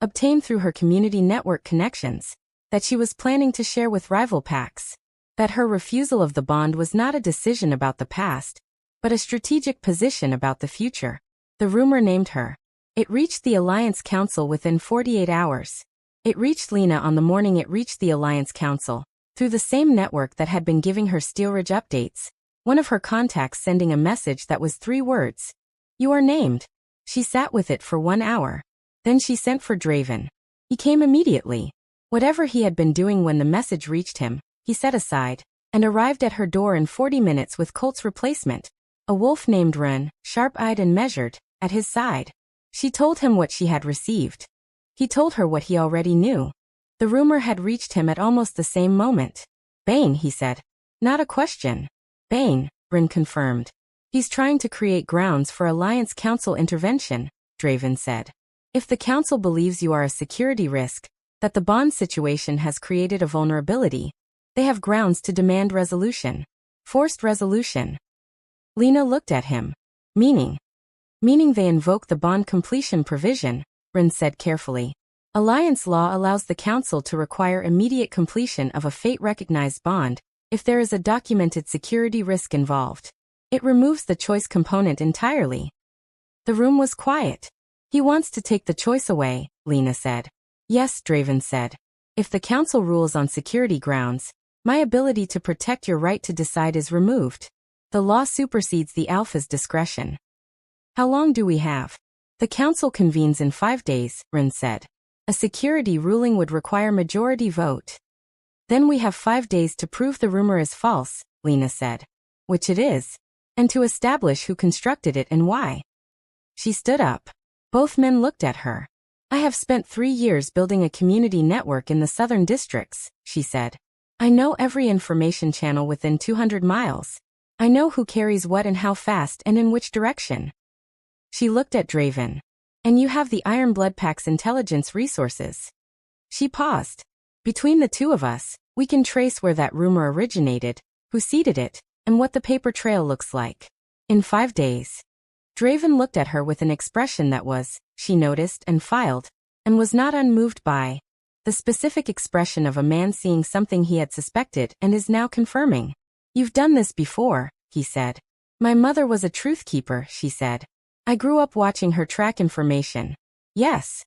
obtained through her community network connections, that she was planning to share with rival packs. That her refusal of the bond was not a decision about the past, but a strategic position about the future. The rumor named her. It reached the Alliance Council within 48 hours. It reached Lena on the morning it reached the Alliance Council, through the same network that had been giving her Steelridge updates, one of her contacts sending a message that was 3 words. "You are named." She sat with it for 1 hour. Then she sent for Draven. He came immediately. Whatever he had been doing when the message reached him, he set aside, and arrived at her door in 40 minutes with Colt's replacement, a wolf named Ren, sharp-eyed and measured, at his side. She told him what she had received. He told her what he already knew. The rumor had reached him at almost the same moment. "Bane," he said. "Not a question." "Bane," Ren confirmed. "He's trying to create grounds for Alliance Council intervention," Draven said. "If the Council believes you are a security risk, that the bond situation has created a vulnerability, they have grounds to demand resolution. Forced resolution." Lena looked at him. "Meaning?" "Meaning they invoke the bond completion provision," Ren said carefully. "Alliance law allows the Council to require immediate completion of a fate-recognized bond if there is a documented security risk involved. It removes the choice component entirely." The room was quiet. "He wants to take the choice away," Lena said. "Yes," Draven said. "If the Council rules on security grounds, my ability to protect your right to decide is removed. The law supersedes the Alpha's discretion." "How long do we have?" "The Council convenes in 5 days," Ren said. "A security ruling would require majority vote." "Then we have 5 days to prove the rumor is false," Lena said. "Which it is. And to establish who constructed it and why." She stood up. Both men looked at her. "I have spent 3 years building a community network in the southern districts," she said. "I know every information channel within 200 miles. I know who carries what and how fast and in which direction." She looked at Draven. "And you have the Ironblood Pack's intelligence resources." She paused. "Between the 2 of us, we can trace where that rumor originated, who seeded it, and what the paper trail looks like. In 5 days. Draven looked at her with an expression that was, she noticed and filed, and was not unmoved by, the specific expression of a man seeing something he had suspected and is now confirming. "You've done this before," he said. "My mother was a truth keeper," she said. "I grew up watching her track information." "Yes."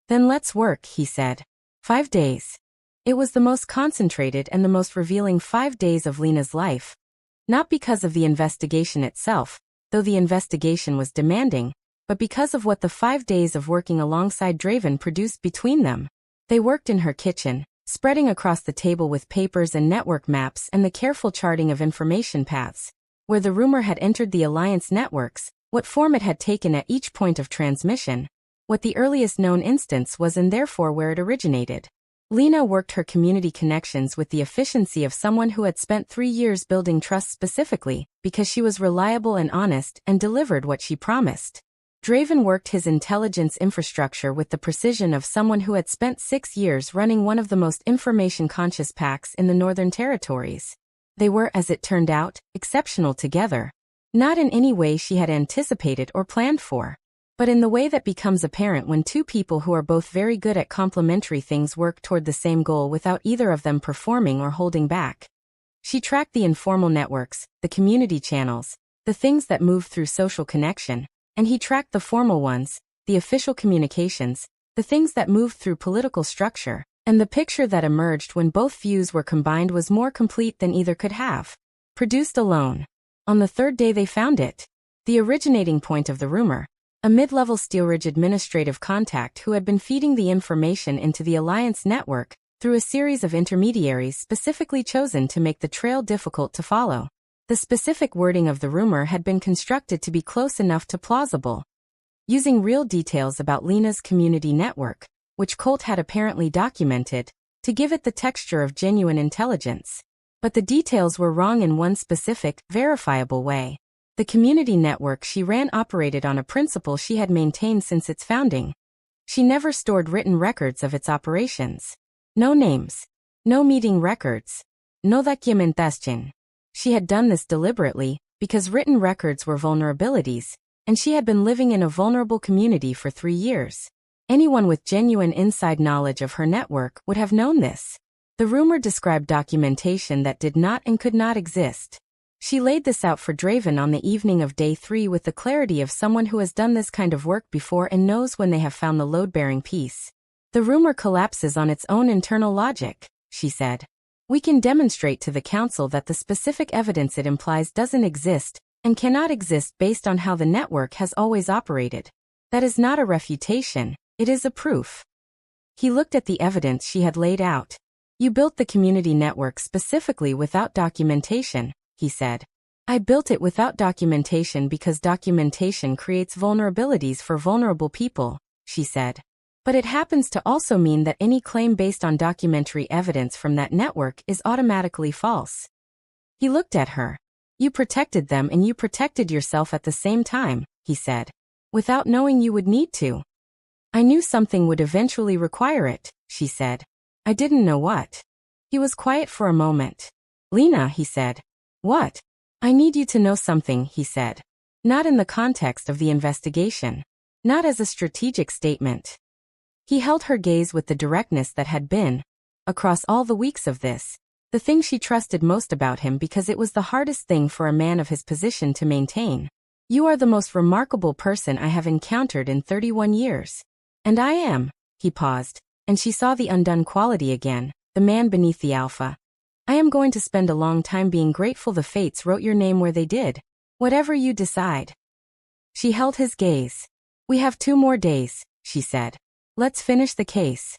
"Then let's work," he said. 5 days. It was the most concentrated and the most revealing 5 days of Lena's life. Not because of the investigation itself, though the investigation was demanding, but because of what the 5 days of working alongside Draven produced between them. They worked in her kitchen, spreading across the table with papers and network maps and the careful charting of information paths, where the rumor had entered the Alliance networks, what form it had taken at each point of transmission, what the earliest known instance was and therefore where it originated. Lena worked her community connections with the efficiency of someone who had spent 3 years building trust specifically, because she was reliable and honest and delivered what she promised. Draven worked his intelligence infrastructure with the precision of someone who had spent 6 years running one of the most information-conscious packs in the Northern Territories. They were, as it turned out, exceptional together. Not in any way she had anticipated or planned for, but in the way that becomes apparent when two people who are both very good at complementary things work toward the same goal without either of them performing or holding back. She tracked the informal networks, the community channels, the things that move through social connection, and he tracked the formal ones, the official communications, the things that moved through political structure, and the picture that emerged when both views were combined was more complete than either could have produced alone. On the 3rd day they found it. The originating point of the rumor. A mid-level Steelridge administrative contact who had been feeding the information into the Alliance network through a series of intermediaries specifically chosen to make the trail difficult to follow. The specific wording of the rumor had been constructed to be close enough to plausible. Using real details about Lena's community network, which Colt had apparently documented, to give it the texture of genuine intelligence. But the details were wrong in one specific, verifiable way. The community network she ran operated on a principle she had maintained since its founding. She never stored written records of its operations. No names. No meeting records. No documentación. She had done this deliberately, because written records were vulnerabilities, and she had been living in a vulnerable community for 3 years. Anyone with genuine inside knowledge of her network would have known this. The rumor described documentation that did not and could not exist. She laid this out for Draven on the evening of day 3 with the clarity of someone who has done this kind of work before and knows when they have found the load-bearing piece. The rumor collapses on its own internal logic, she said. We can demonstrate to the Council that the specific evidence it implies doesn't exist, and cannot exist based on how the network has always operated. That is not a refutation, it is a proof. He looked at the evidence she had laid out. You built the community network specifically without documentation, he said. I built it without documentation because documentation creates vulnerabilities for vulnerable people, she said. But it happens to also mean that any claim based on documentary evidence from that network is automatically false. He looked at her. You protected them and you protected yourself at the same time, he said. Without knowing you would need to. I knew something would eventually require it, she said. I didn't know what. He was quiet for a moment. Lena, he said. What? I need you to know something, he said. Not in the context of the investigation. Not as a strategic statement. He held her gaze with the directness that had been, across all the weeks of this, the thing she trusted most about him because it was the hardest thing for a man of his position to maintain. You are the most remarkable person I have encountered in 31 years. And I am. He paused, and she saw the undone quality again, the man beneath the alpha. I am going to spend a long time being grateful the fates wrote your name where they did. Whatever you decide. She held his gaze. We have 2 more days, she said. Let's finish the case.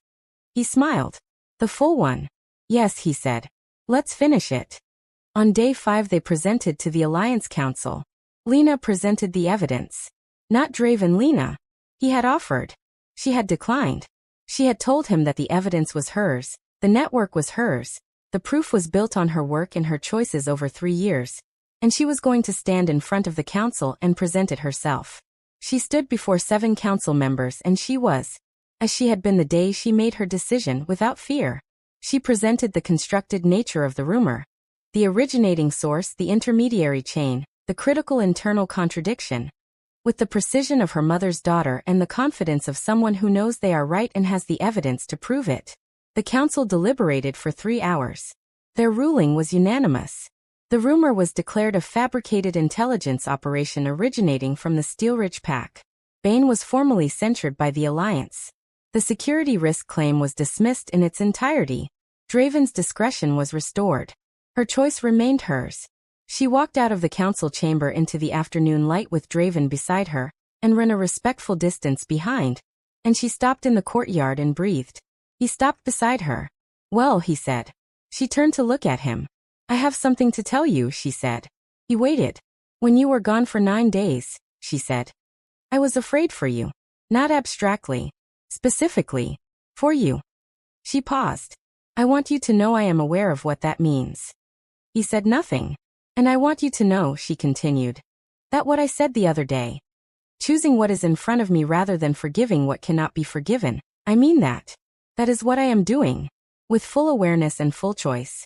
He smiled. The full one. Yes, he said. Let's finish it. On day 5 they presented to the Alliance Council. Lena presented the evidence. Not Draven Lena. He had offered. She had declined. She had told him that the evidence was hers, the network was hers, the proof was built on her work and her choices over 3 years, and she was going to stand in front of the council and present it herself. She stood before 7 council members and she was, as she had been the day she made her decision, without fear. She presented the constructed nature of the rumor. The originating source, the intermediary chain, the critical internal contradiction. With the precision of her mother's daughter and the confidence of someone who knows they are right and has the evidence to prove it. The council deliberated for 3 hours. Their ruling was unanimous. The rumor was declared a fabricated intelligence operation originating from the Steelridge Pack. Bane was formally censured by the Alliance. The security risk claim was dismissed in its entirety. Draven's discretion was restored. Her choice remained hers. She walked out of the council chamber into the afternoon light with Draven beside her, and ran a respectful distance behind, and she stopped in the courtyard and breathed. He stopped beside her. Well, he said. She turned to look at him. I have something to tell you, she said. He waited. When you were gone for 9 days, she said. I was afraid for you. Not abstractly. Specifically. For you. She paused. I want you to know I am aware of what that means. He said nothing. And I want you to know, she continued, that what I said the other day. Choosing what is in front of me rather than forgiving what cannot be forgiven. I mean that. That is what I am doing. With full awareness and full choice.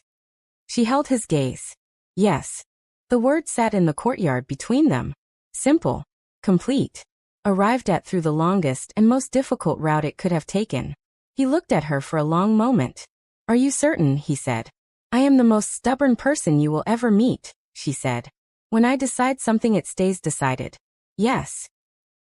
She held his gaze. Yes. The word sat in the courtyard between them. Simple. Complete. Arrived at through the longest and most difficult route it could have taken. He looked at her for a long moment. Are you certain, he said. I am the most stubborn person you will ever meet, she said. When I decide something it stays decided. Yes.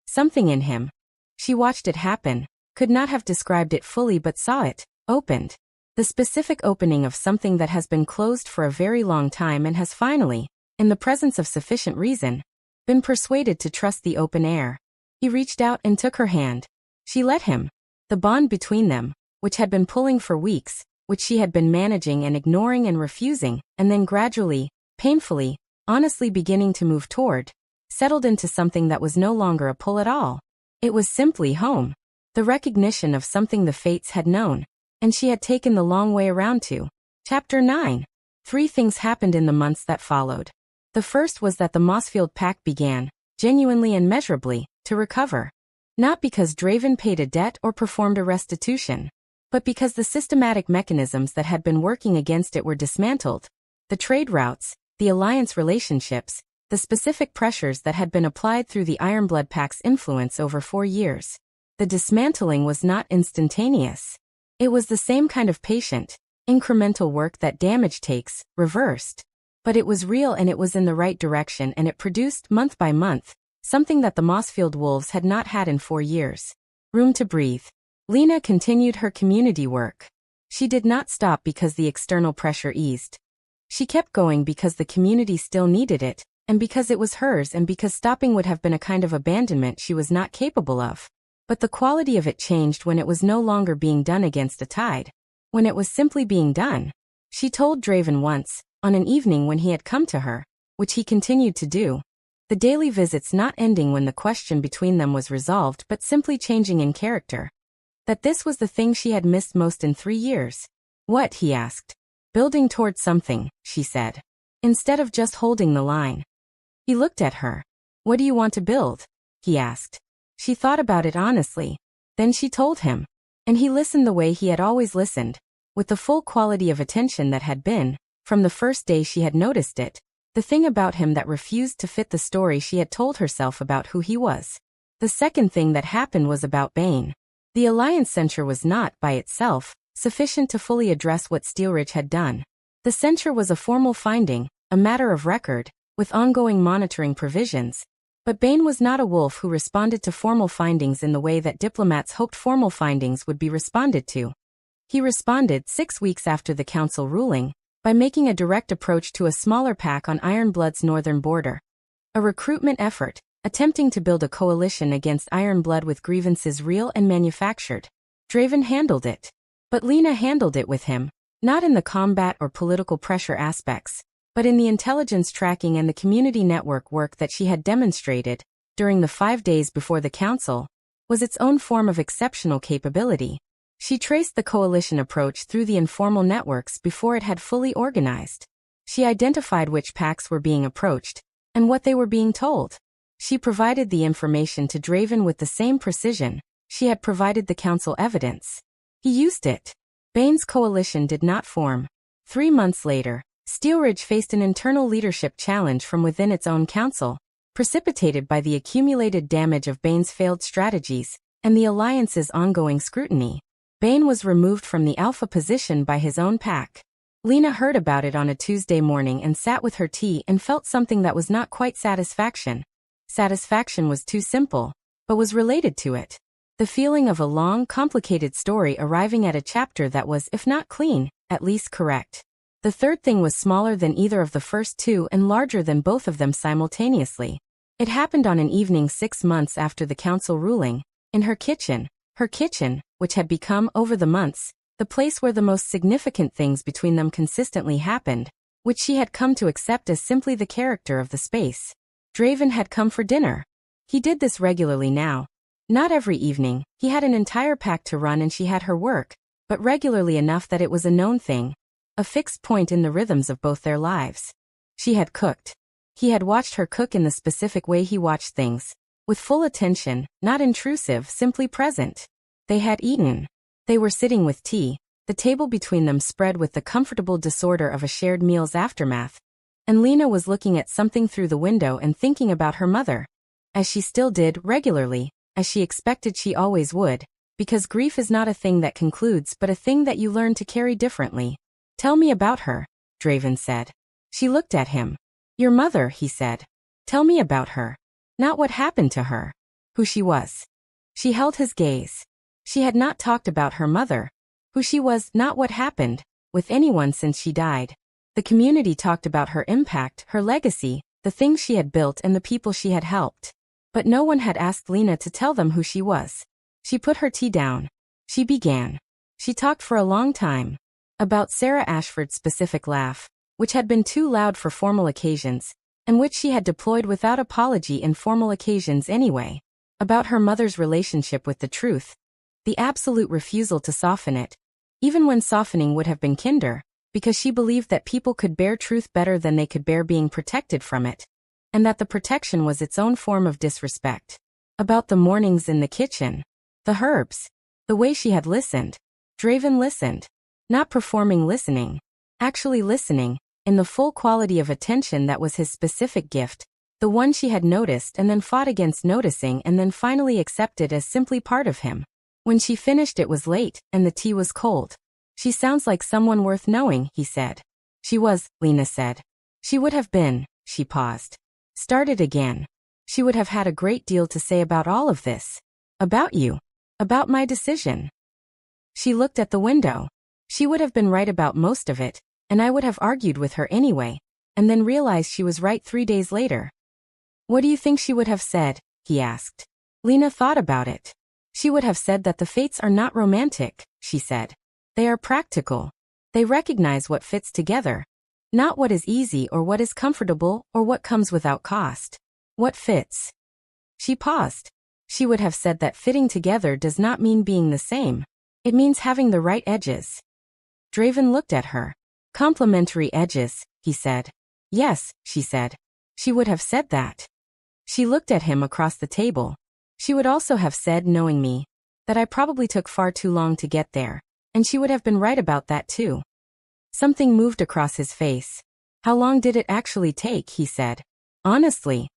Something in him. She watched it happen, could not have described it fully but saw it, opened. The specific opening of something that has been closed for a very long time and has finally, in the presence of sufficient reason, been persuaded to trust the open air. He reached out and took her hand. She let him. The bond between them, which had been pulling for weeks, which she had been managing and ignoring and refusing, and then gradually, painfully, honestly beginning to move toward, settled into something that was no longer a pull at all. It was simply home. The recognition of something the fates had known, and she had taken the long way around to. Chapter 9. 3 things happened in the months that followed. The first was that the Mossfield Pack began, genuinely and measurably, to recover. Not because Draven paid a debt or performed a restitution, but because the systematic mechanisms that had been working against it were dismantled. The trade routes, the alliance relationships, the specific pressures that had been applied through the Ironblood Pack's influence over 4 years. The dismantling was not instantaneous. It was the same kind of patient, incremental work that damage takes, reversed. But it was real and it was in the right direction and it produced, month by month, something that the Mossfield Wolves had not had in 4 years. Room to breathe. Lena continued her community work. She did not stop because the external pressure eased. She kept going because the community still needed it, and because it was hers and because stopping would have been a kind of abandonment she was not capable of. But the quality of it changed when it was no longer being done against a tide. When it was simply being done. She told Draven once, on an evening when he had come to her, which he continued to do. The daily visits not ending when the question between them was resolved but simply changing in character. That this was the thing she had missed most in 3 years. What, he asked. Building towards something, she said. Instead of just holding the line. He looked at her. What do you want to build? He asked. She thought about it honestly. Then she told him. And he listened the way he had always listened, with the full quality of attention that had been, from the first day she had noticed it, the thing about him that refused to fit the story she had told herself about who he was. The second thing that happened was about Bane. The Alliance censure was not, by itself, sufficient to fully address what Steelridge had done. The censure was a formal finding, a matter of record, with ongoing monitoring provisions. But Bane was not a wolf who responded to formal findings in the way that diplomats hoped formal findings would be responded to. He responded 6 weeks after the council ruling, by making a direct approach to a smaller pack on Ironblood's northern border. A recruitment effort, attempting to build a coalition against Ironblood with grievances real and manufactured. Draven handled it. But Lena handled it with him, not in the combat or political pressure aspects, but in the intelligence tracking and the community network work that she had demonstrated, during the 5 days before the council, was its own form of exceptional capability. She traced the coalition approach through the informal networks before it had fully organized. She identified which packs were being approached, and what they were being told. She provided the information to Draven with the same precision she had provided the council evidence. He used it. Bane's coalition did not form. 3 months later, Steelridge faced an internal leadership challenge from within its own council, precipitated by the accumulated damage of Bane's failed strategies, and the Alliance's ongoing scrutiny. Bane was removed from the alpha position by his own pack. Lena heard about it on a Tuesday morning and sat with her tea and felt something that was not quite satisfaction. Satisfaction was too simple, but was related to it. The feeling of a long, complicated story arriving at a chapter that was, if not clean, at least correct. The third thing was smaller than either of the first two and larger than both of them simultaneously. It happened on an evening 6 months after the council ruling, in her kitchen, which had become, over the months, the place where the most significant things between them consistently happened, which she had come to accept as simply the character of the space. Draven had come for dinner. He did this regularly now. Not every evening, he had an entire pack to run and she had her work, but regularly enough that it was a known thing, a fixed point in the rhythms of both their lives. She had cooked. He had watched her cook in the specific way he watched things, with full attention, not intrusive, simply present. They had eaten. They were sitting with tea, the table between them spread with the comfortable disorder of a shared meal's aftermath, and Lena was looking at something through the window and thinking about her mother, as she still did, regularly, as she expected she always would, because grief is not a thing that concludes but a thing that you learn to carry differently. "Tell me about her," Draven said. She looked at him. "Your mother," he said. "Tell me about her. Not what happened to her. Who she was." She held his gaze. She had not talked about her mother. Who she was, not what happened, with anyone since she died. The community talked about her impact, her legacy, the things she had built and the people she had helped. But no one had asked Lena to tell them who she was. She put her tea down. She began. She talked for a long time. About Sarah Ashford's specific laugh, which had been too loud for formal occasions, and which she had deployed without apology in formal occasions anyway. About her mother's relationship with the truth, the absolute refusal to soften it, even when softening would have been kinder, because she believed that people could bear truth better than they could bear being protected from it, and that the protection was its own form of disrespect. About the mornings in the kitchen, the herbs, the way she had listened. Draven listened. Not performing listening, actually listening, in the full quality of attention that was his specific gift, the one she had noticed and then fought against noticing and then finally accepted as simply part of him. When she finished it was late, and the tea was cold. "She sounds like someone worth knowing," he said. "She was," Lena said. "She would have been," she paused. Started again. "She would have had a great deal to say about all of this. About you. About my decision." She looked at the window. She would have been right about most of it, and I would have argued with her anyway, and then realized she was right 3 days later. "What do you think she would have said?" he asked. Lena thought about it. "She would have said that the fates are not romantic," she said. "They are practical. They recognize what fits together. Not what is easy or what is comfortable or what comes without cost. What fits." She paused. "She would have said that fitting together does not mean being the same. It means having the right edges." Draven looked at her. "Complementary edges," he said. "Yes," she said. "She would have said that." She looked at him across the table. "She would also have said, knowing me, that I probably took far too long to get there, and she would have been right about that too." Something moved across his face. "How long did it actually take?" he said. "Honestly."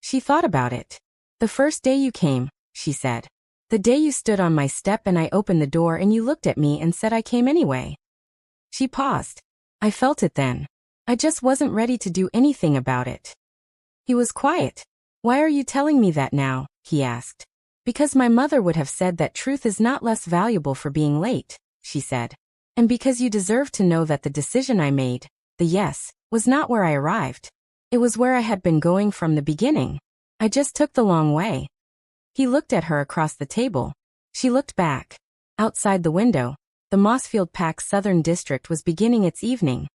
She thought about it. "The first day you came," she said. "The day you stood on my step and I opened the door and you looked at me and said I came anyway." She paused. "I felt it then. I just wasn't ready to do anything about it." He was quiet. "Why are you telling me that now?" he asked. "Because my mother would have said that truth is not less valuable for being late," she said. "And because you deserve to know that the decision I made, the yes, was not where I arrived. It was where I had been going from the beginning. I just took the long way." He looked at her across the table. She looked back. Outside the window, the Mossfield Pack's southern district was beginning its evening.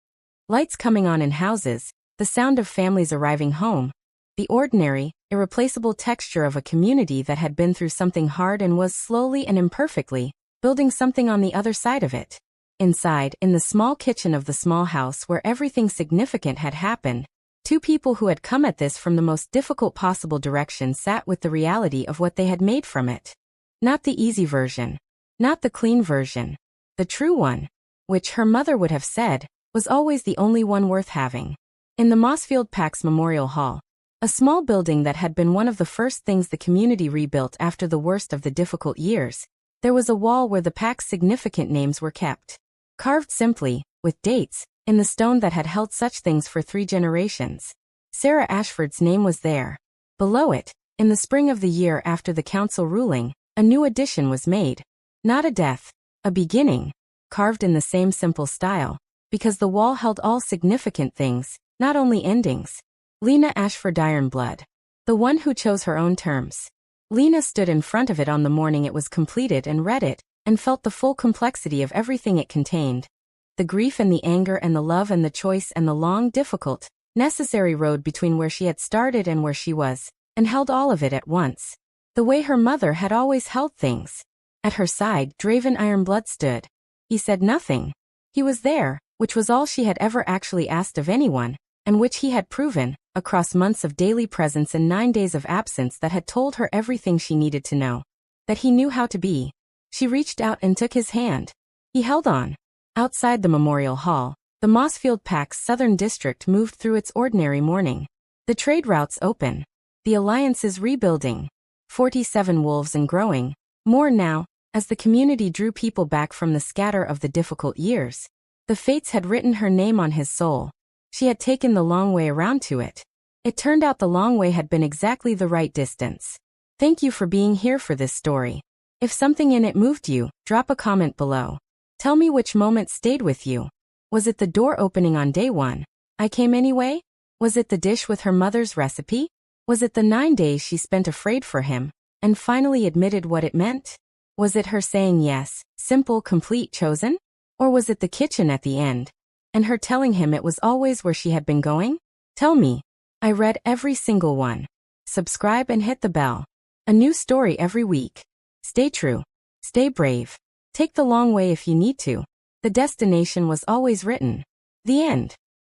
Lights coming on in houses, the sound of families arriving home, the ordinary, irreplaceable texture of a community that had been through something hard and was slowly and imperfectly building something on the other side of it. Inside, in the small kitchen of the small house where everything significant had happened, two people who had come at this from the most difficult possible direction sat with the reality of what they had made from it. Not the easy version. Not the clean version. The true one, which her mother would have said, was always the only one worth having. In the Mossfield Pack's Memorial Hall, a small building that had been one of the first things the community rebuilt after the worst of the difficult years, there was a wall where the Pack's significant names were kept. Carved simply, with dates, in the stone that had held such things for 3 generations. Sarah Ashford's name was there. Below it, in the spring of the year after the council ruling, a new addition was made. Not a death, a beginning, carved in the same simple style, because the wall held all significant things, not only endings. Lena Ashford Ironblood. The one who chose her own terms. Lena stood in front of it on the morning it was completed and read it, and felt the full complexity of everything it contained. The grief and the anger and the love and the choice and the long, difficult, necessary road between where she had started and where she was, and held all of it at once. The way her mother had always held things. At her side, Draven Ironblood stood. He said nothing. He was there, which was all she had ever actually asked of anyone, and which he had proven, across months of daily presence and 9 days of absence that had told her everything she needed to know. That he knew how to be. She reached out and took his hand. He held on. Outside the memorial hall, the Mossfield Pack's southern district moved through its ordinary morning. The trade routes open. The alliances rebuilding. 47 wolves and growing. More now, as the community drew people back from the scatter of the difficult years. The fates had written her name on his soul. She had taken the long way around to it. It turned out the long way had been exactly the right distance. Thank you for being here for this story. If something in it moved you, drop a comment below. Tell me which moment stayed with you. Was it the door opening on day 1? I came anyway? Was it the dish with her mother's recipe? Was it the 9 days she spent afraid for him, and finally admitted what it meant? Was it her saying yes, simple, complete, chosen? Or was it the kitchen at the end, and her telling him it was always where she had been going? Tell me. I read every single one. Subscribe and hit the bell. A new story every week. Stay true. Stay brave. Take the long way if you need to. The destination was always written. The end.